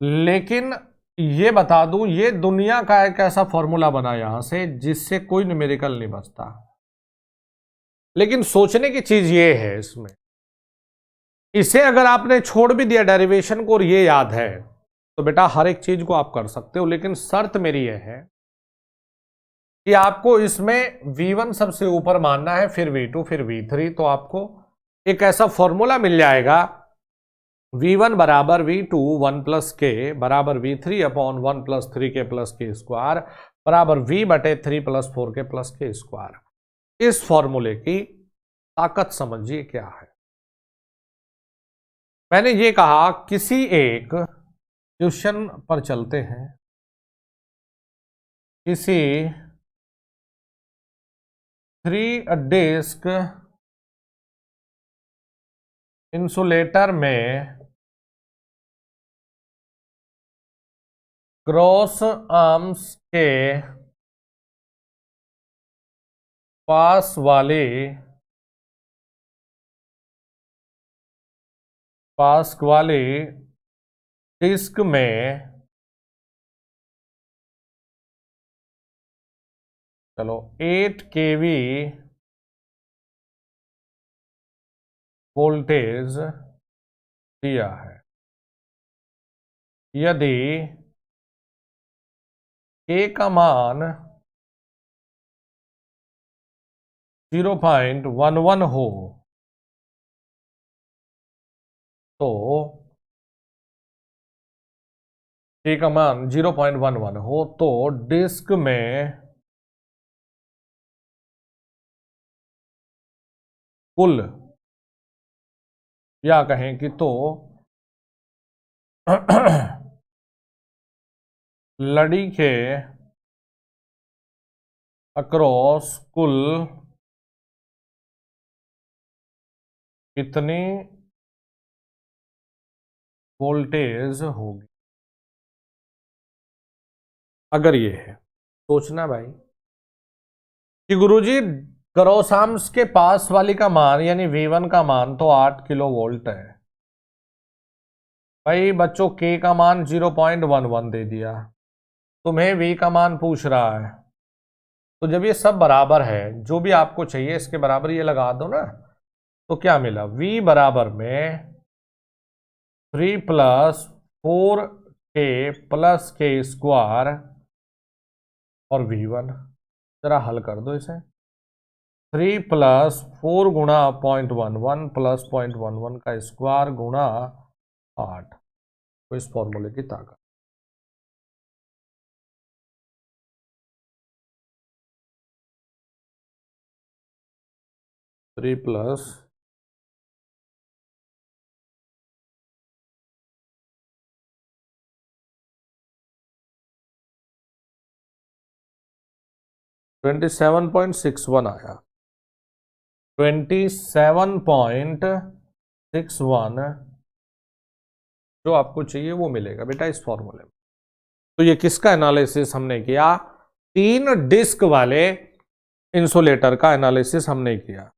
लेकिन ये बता दूं, ये दुनिया का एक ऐसा फॉर्मूला बना यहां से जिससे कोई न्यूमेरिकल नहीं बचता। लेकिन सोचने की चीज ये है इसमें, इसे अगर आपने छोड़ भी दिया डेरिवेशन को और ये याद है तो बेटा हर एक चीज को आप कर सकते हो। लेकिन शर्त मेरी यह है कि आपको इसमें V1 सबसे ऊपर मानना है, फिर V2, फिर V3। तो आपको एक ऐसा फॉर्मूला मिल जाएगा, V1 बराबर V2 1 प्लस के बराबर V3 upon 1 plus 3K plus के स्क्वायर बराबर V बटे 3 प्लस 4K प्लस के स्क्वायर। इस फॉर्मूले की ताकत समझिए क्या है। मैंने ये कहा किसी एक ट्यूशन पर चलते हैं, किसी 3 डिस्क इंसुलेटर में क्रॉस आर्म्स के पास वाले डिस्क में, चलो 8 kV वोल्टेज दिया है। यदि K का मान 0.11 हो तो K का मान 0.11 हो तो डिस्क में कुल, या कहें कि तो लड़ी के अक्रॉस कुल कितनी वोल्टेज होगी। अगर ये है, सोचना भाई कि गुरुजी क्रॉस आर्म्स के पास वाली का मान यानी V1 का मान तो 8 किलो वोल्ट है भाई। बच्चों K का मान 0.11 दे दिया, तुम्हें V का मान पूछ रहा है। तो जब ये सब बराबर है, जो भी आपको चाहिए इसके बराबर ये लगा दो ना, तो क्या मिला, V बराबर में 3 + 4K + K² और V1। जरा हल कर दो इसे। 3 + 4 गुणा 0.11 + 0.11 का स्क्वायर गुणा 8, तो इस फॉर्मूले की ताकत। थ्री प्लस 27.61 आया। 27.61 जो आपको चाहिए वो मिलेगा बेटा इस फॉर्मूले में। तो ये किसका एनालिसिस हमने किया, 3 डिस्क वाले इंसुलेटर का एनालिसिस हमने किया।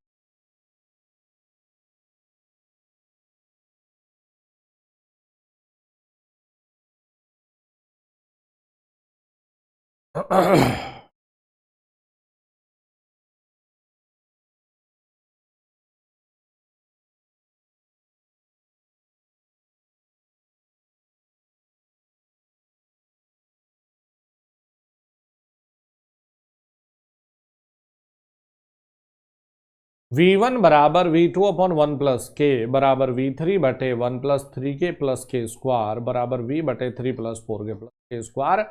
V1 बराबर V2/1 + K बराबर V3/1 + 3K + K² बराबर V/3 + 4K + K²।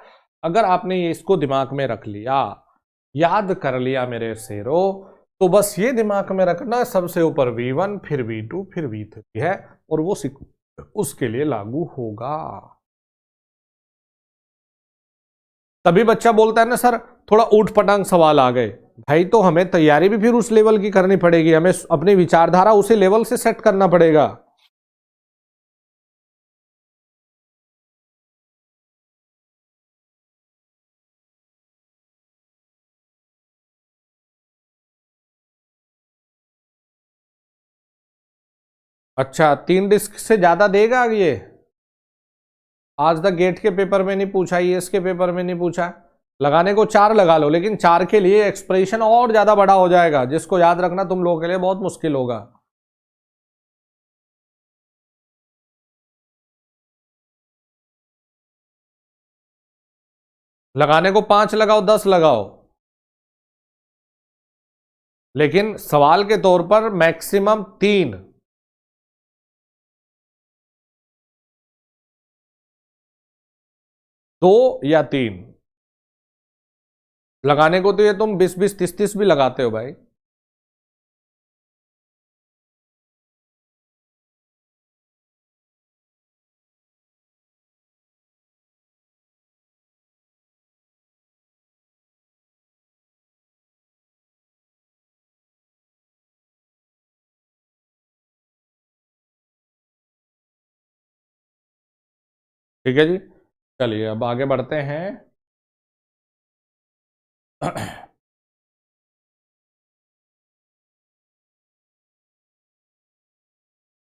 अगर आपने ये इसको दिमाग में रख लिया, याद कर लिया मेरे शेरो, तो बस ये दिमाग में रखना, सबसे ऊपर V1 फिर V2 फिर V3 है और वो उसके लिए लागू होगा। तभी बच्चा बोलता है ना सर थोड़ा ऊट पटांग सवाल आ गए। भाई तो हमें तैयारी भी फिर उस लेवल की करनी पड़ेगी, हमें अपनी विचारधारा उसी लेवल से सेट करना पड़ेगा। अच्छा 3 डिस्क से ज्यादा देगा ये? आज तक गेट के पेपर में नहीं पूछा, ईएस के पेपर में नहीं पूछा। लगाने को 4 लगा लो, लेकिन 4 के लिए एक्सप्रेशन और ज्यादा बड़ा हो जाएगा, जिसको याद रखना तुम लोगों के लिए बहुत मुश्किल होगा। लगाने को 5 लगाओ 10 लगाओ, लेकिन सवाल के तौर पर मैक्सिमम 3। 2 या 3 लगाने को, तो ये तुम 20-20 30-30 भी लगाते हो भाई। ठीक है जी, चलिए अब आगे बढ़ते हैं।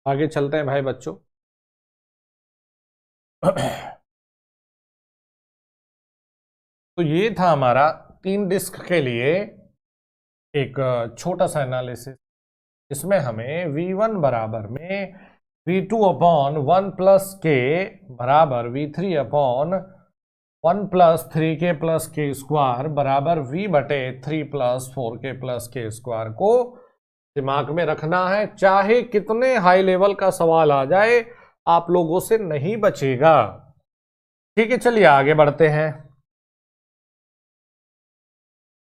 आगे चलते हैं भाई बच्चों। तो ये था हमारा 3 डिस्क के लिए एक छोटा सा एनालिसिस। इसमें हमें V1 बराबर में V2 अपॉन 1 प्लस के बराबर V3 upon 1 plus 3k plus के स्क्वायर बराबर V बटे 3 प्लस 4k प्लस के स्क्वायर को दिमाग में रखना है। चाहे कितने हाई लेवल का सवाल आ जाए, आप लोगों से नहीं बचेगा। ठीक है, चलिए आगे बढ़ते हैं।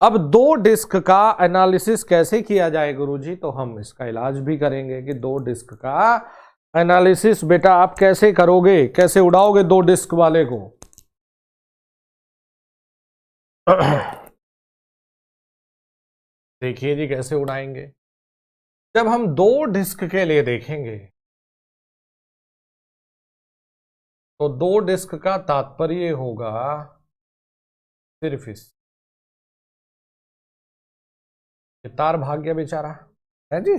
अब 2 डिस्क का एनालिसिस कैसे किया जाए गुरुजी, तो हम इसका इलाज भी करेंगे कि 2 डिस्क का एनालिसिस बेटा आप कैसे करोगे, कैसे उड़ाओगे 2 डिस्क वाले को। देखिए जी कैसे उड़ाएंगे। जब हम 2 डिस्क के लिए देखेंगे तो 2 डिस्क का तात्पर्य होगा सिर्फ इस तार भाग गया बेचारा, है जी।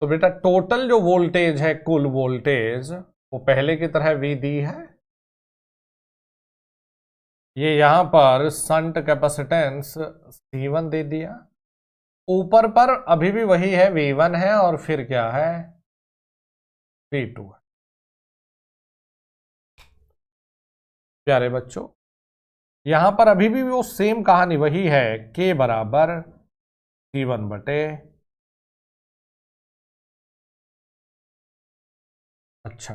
तो बेटा टोटल जो वोल्टेज है, कुल वोल्टेज, वो पहले की तरह V दी है। ये यहां पर संट कैपेसिटेंस C1 दे दिया। ऊपर पर अभी भी वही है, V1 है और फिर क्या है, V2 है। प्यारे बच्चों, यहां पर अभी भी वो सेम कहानी वही है, K बराबर C1 बटे। अच्छा,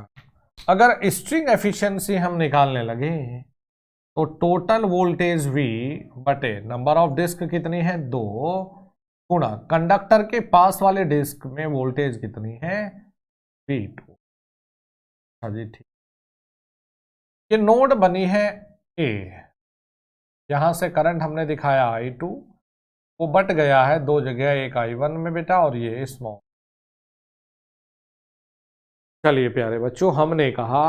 अगर स्ट्रिंग एफिशिएंसी हम निकालने लगे तो टोटल वोल्टेज V बटे नंबर ऑफ डिस्क कितनी है 2 गुणा कंडक्टर के पास वाले डिस्क में वोल्टेज कितनी है V2। हाँ जी ठीक। ये नोड बनी है A, यहां से करंट हमने दिखाया I2, वो बट गया है 2 जगह, एक I1 में बेटा और ये स्मॉल। चलिए प्यारे बच्चों, हमने कहा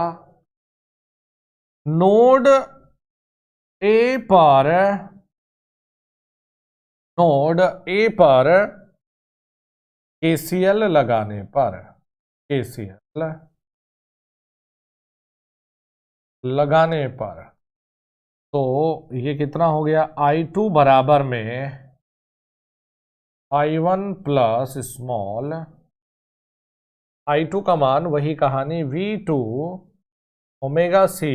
नोड A पर, नोड A पर KCL लगाने पर, KCL लगाने पर तो ये कितना हो गया, I2 बराबर में I1 प्लस स्मॉल, I2 का मान वही कहानी V2 omega C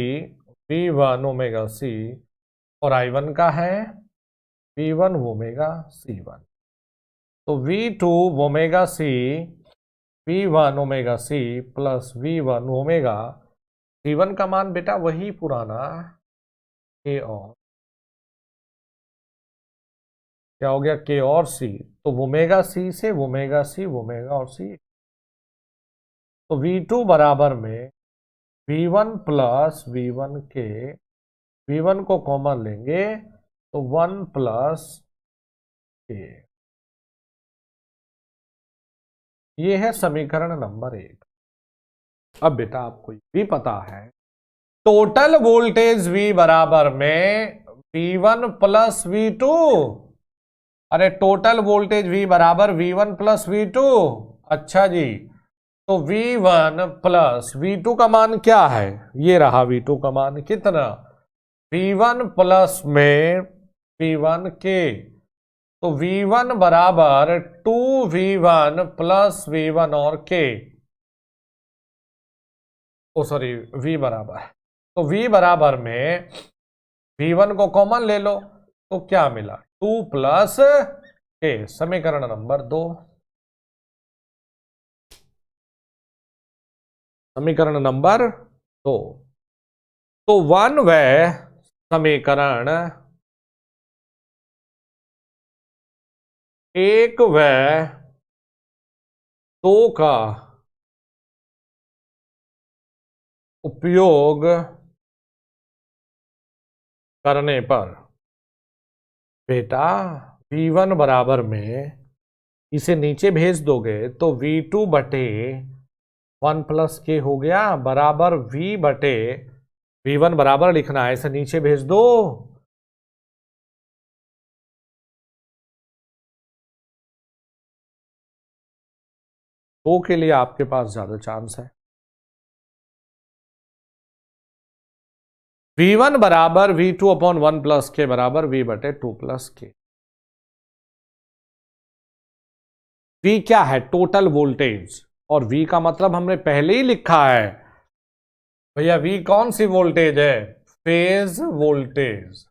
V1 omega C, और I1 का है V1 ओमेगा C1। तो V2 omega C V1 omega C plus V1 omega C1 का मान बेटा वही पुराना K और, क्या हो गया, K और C। तो ओमेगा C से ओमेगा C, ओमेगा और C, तो V2 बराबर में V1 प्लस V1 के, V1 को कॉमन लेंगे तो 1 प्लस K। ये है समीकरण नंबर 1। अब बेटा आपको ये भी पता है टोटल वोल्टेज V बराबर में V1 प्लस V2। अरे टोटल वोल्टेज V बराबर V1 प्लस V2। अच्छा जी, तो V1 प्लस V2 का मान क्या है, ये रहा V2 का मान कितना, V1 प्लस में V1 के, तो V1 बराबर 2V1 प्लस V1 और K, ओ सॉरी V बराबर, तो V बराबर में V1 को कॉमन ले लो तो क्या मिला, 2 प्लस K, समीकरण नंबर 2। समीकरण नंबर 2। तो 1 वह समीकरण, 1 वह 2 का उपयोग करने पर बेटा V1 बराबर में, इसे नीचे भेज दोगे तो V2 बटे 1 + k हो गया बराबर v बटे v1 बराबर लिखना है, इसे नीचे भेज दो। तो के लिए आपके पास ज्यादा चांस है। v1 बराबर v2 अपॉन 1 + k बराबर v बटे 2 + k। v क्या है? टोटल वोल्टेज, और v का मतलब हमने पहले ही लिखा है भैया। v कौन सी वोल्टेज है? Phase voltage.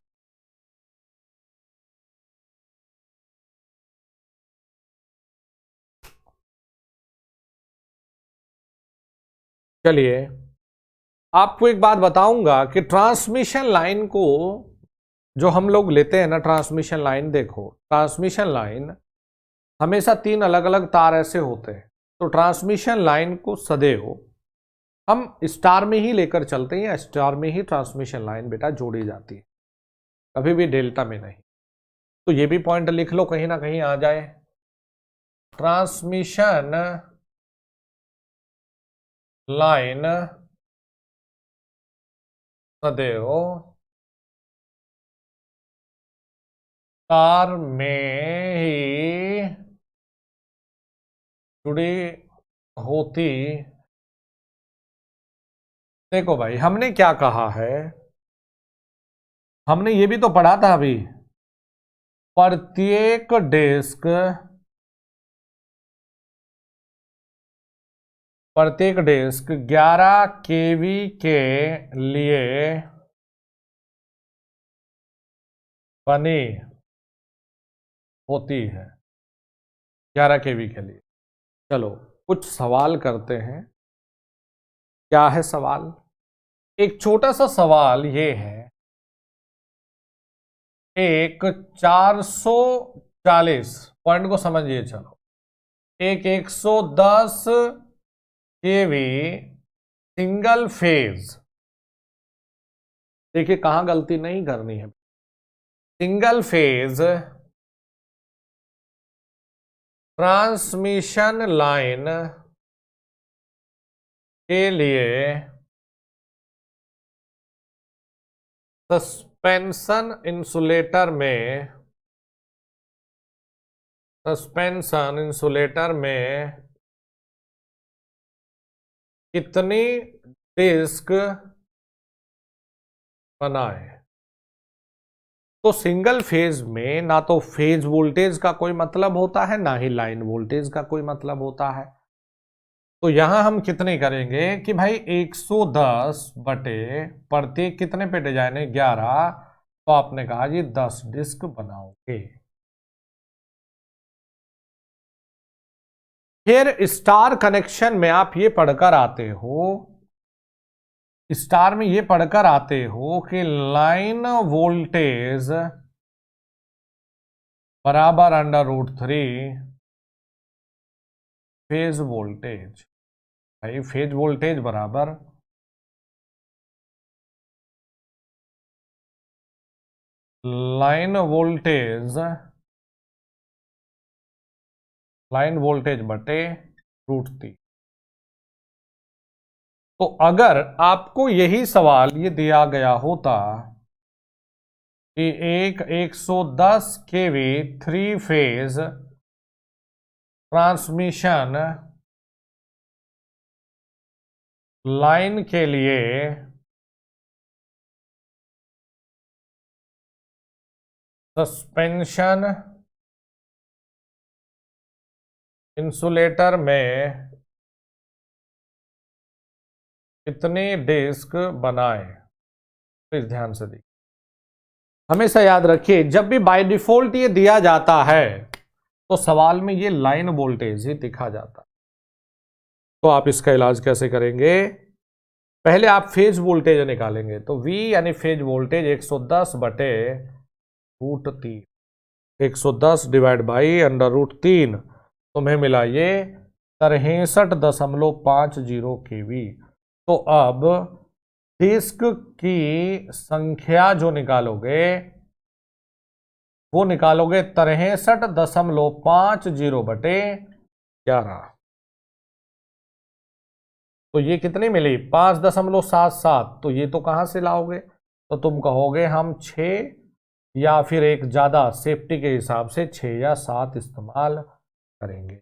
चलिए आपको एक बात बताऊंगा कि ट्रांसमिशन लाइन को जो हम लोग लेते हैं ना, ट्रांसमिशन लाइन, देखो ट्रांसमिशन लाइन हमेशा 3 अलग अलग तार ऐसे होते हैं। तो ट्रांसमिशन लाइन को सदैव हम स्टार में ही लेकर चलते हैं, या स्टार में ही ट्रांसमिशन लाइन बेटा जोड़ी जाती है, कभी भी डेल्टा में नहीं। तो ये भी पॉइंट लिख लो, कहीं ना कहीं आ जाए। ट्रांसमिशन लाइन सदैव तार में ही जुड़ी होती। देखो भाई, हमने क्या कहा है, हमने ये भी तो पढ़ा था अभी, प्रत्येक डिस्क, प्रत्येक डिस्क 11 kV के लिए बनी होती है, 11 kV के लिए। चलो कुछ सवाल करते हैं। क्या है सवाल? एक छोटा सा सवाल ये है, एक 440, पॉइंट को समझिए, चलो एक 110 kV सिंगल फेज, देखिए कहां गलती नहीं करनी है, सिंगल फेज ट्रांसमिशन लाइन के लिए सस्पेंशन इंसुलेटर में, सस्पेंशन इंसुलेटर में कितनी डिस्क बनाए। तो सिंगल फेज में ना तो फेज वोल्टेज का कोई मतलब होता है, ना ही लाइन वोल्टेज का कोई मतलब होता है। तो यहां हम कितने करेंगे कि भाई 110 बटे प्रत्येक कितने पे डिजाइन है, 11, तो आपने कहा जी 10 डिस्क बनाओगे। फिर स्टार कनेक्शन में आप ये पढ़कर आते हो, स्टार में ये पढ़कर आते हो कि लाइन वोल्टेज बराबर √3 फेज वोल्टेज। भाई फेज वोल्टेज बराबर लाइन वोल्टेज, लाइन वोल्टेज बटे √3। तो अगर आपको यही सवाल ये दिया गया होता कि एक 110 kV 3 फेज ट्रांसमिशन लाइन के लिए सस्पेंशन इंसुलेटर में कितनी डिस्क बनाए, प्लीज ध्यान से देखिए। हमेशा याद रखिए, जब भी बाय डिफॉल्ट ये दिया जाता है तो सवाल में ये लाइन वोल्टेज ही दिखा जाता है। तो आप इसका इलाज कैसे करेंगे? पहले आप फेज वोल्टेज निकालेंगे, तो V यानी फेज वोल्टेज 110 बटे √3, 110 डिवाइड बाई √3, तुम्हें मिला ये 63.50 kV। तो अब डिस्क की संख्या जो निकालोगे वो निकालोगे 63.50 बटे 11। तो ये कितनी मिली 5.77। तो ये तो कहाँ से लाओगे, तो तुम कहोगे हम 6 या फिर एक ज़्यादा सेफ्टी के हिसाब से 6 या 7 इस्तेमाल करेंगे।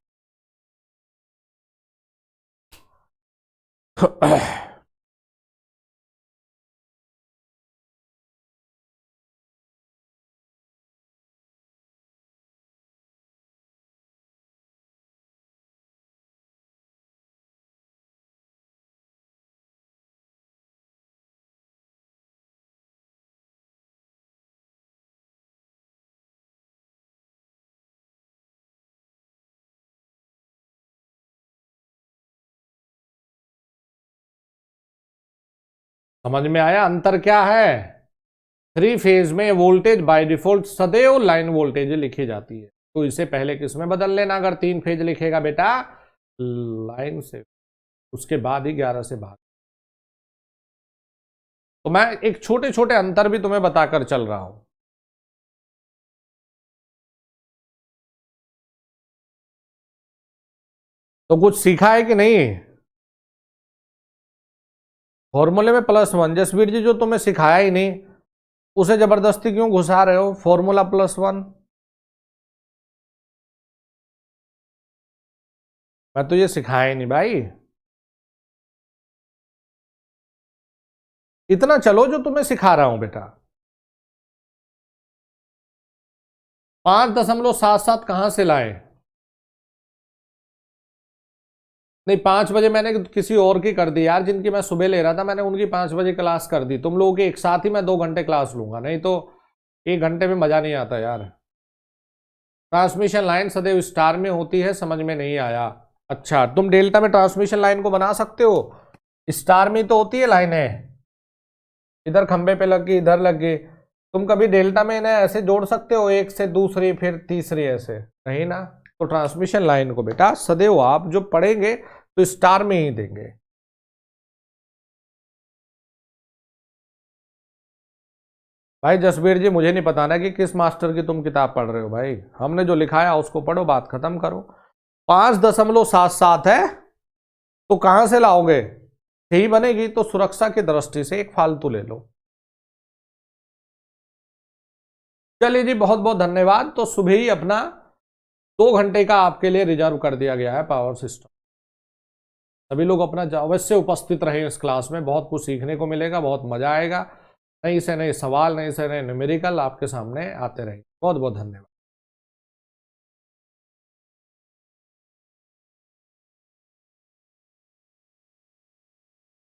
समझ में आया अंतर क्या है? 3 फेज में वोल्टेज बाय डिफॉल्ट सदैव लाइन वोल्टेज लिखी जाती है, तो इसे पहले किस में बदल लेना। अगर 3 फेज लिखेगा बेटा लाइन से, उसके बाद ही 11 से भाग। तो मैं एक छोटे छोटे अंतर भी तुम्हें बताकर चल रहा हूं। तो कुछ सीखा है कि नहीं? फॉर्मूले में +1, जसवीर जी जो तुम्हें सिखाया ही नहीं उसे जबरदस्ती क्यों घुसा रहे हो? फॉर्मूला +1 मैं तो ये सिखाया ही नहीं भाई। इतना चलो जो तुम्हें सिखा रहा हूं बेटा। 5.77 कहां से लाए? नहीं 5 बजे मैंने किसी और की कर दी यार, जिनकी मैं सुबह ले रहा था मैंने उनकी 5 बजे क्लास कर दी। तुम लोगों की एक साथ ही मैं 2 घंटे क्लास लूंगा, नहीं तो 1 घंटे में मजा नहीं आता यार। ट्रांसमिशन लाइन सदैव स्टार में होती है, समझ में नहीं आया। अच्छा तुम डेल्टा में ट्रांसमिशन लाइन को बना सकते हो, स्टार में तो होती है लाइनें, इधर खंबे पे लग गई इधर लग गई। तुम कभी डेल्टा में इन्हें ऐसे जोड़ सकते हो, एक से दूसरी फिर तीसरी, ऐसे नहीं ना। तो ट्रांसमिशन लाइन को बेटा सदैव आप जो पढ़ेंगे तो स्टार में ही देंगे। भाई जसबीर जी मुझे नहीं पता ना कि किस मास्टर की तुम किताब पढ़ रहे हो भाई, हमने जो लिखाया उसको पढ़ो, बात खत्म करो। 5.77 है तो कहां से लाओगे? यही बनेगी तो सुरक्षा की दृष्टि से एक फालतू ले लो। चलिए जी बहुत बहुत धन्यवाद। तो सुबह ही अपना 2 घंटे का आपके लिए रिजर्व कर दिया गया है पावर सिस्टम। सभी लोग अपना अवश्य उपस्थित रहे इस क्लास में, बहुत कुछ सीखने को मिलेगा, बहुत मजा आएगा। नई से नए सवाल, नए से नए न्यूमेरिकल आपके सामने आते रहेंगे। बहुत बहुत धन्यवाद।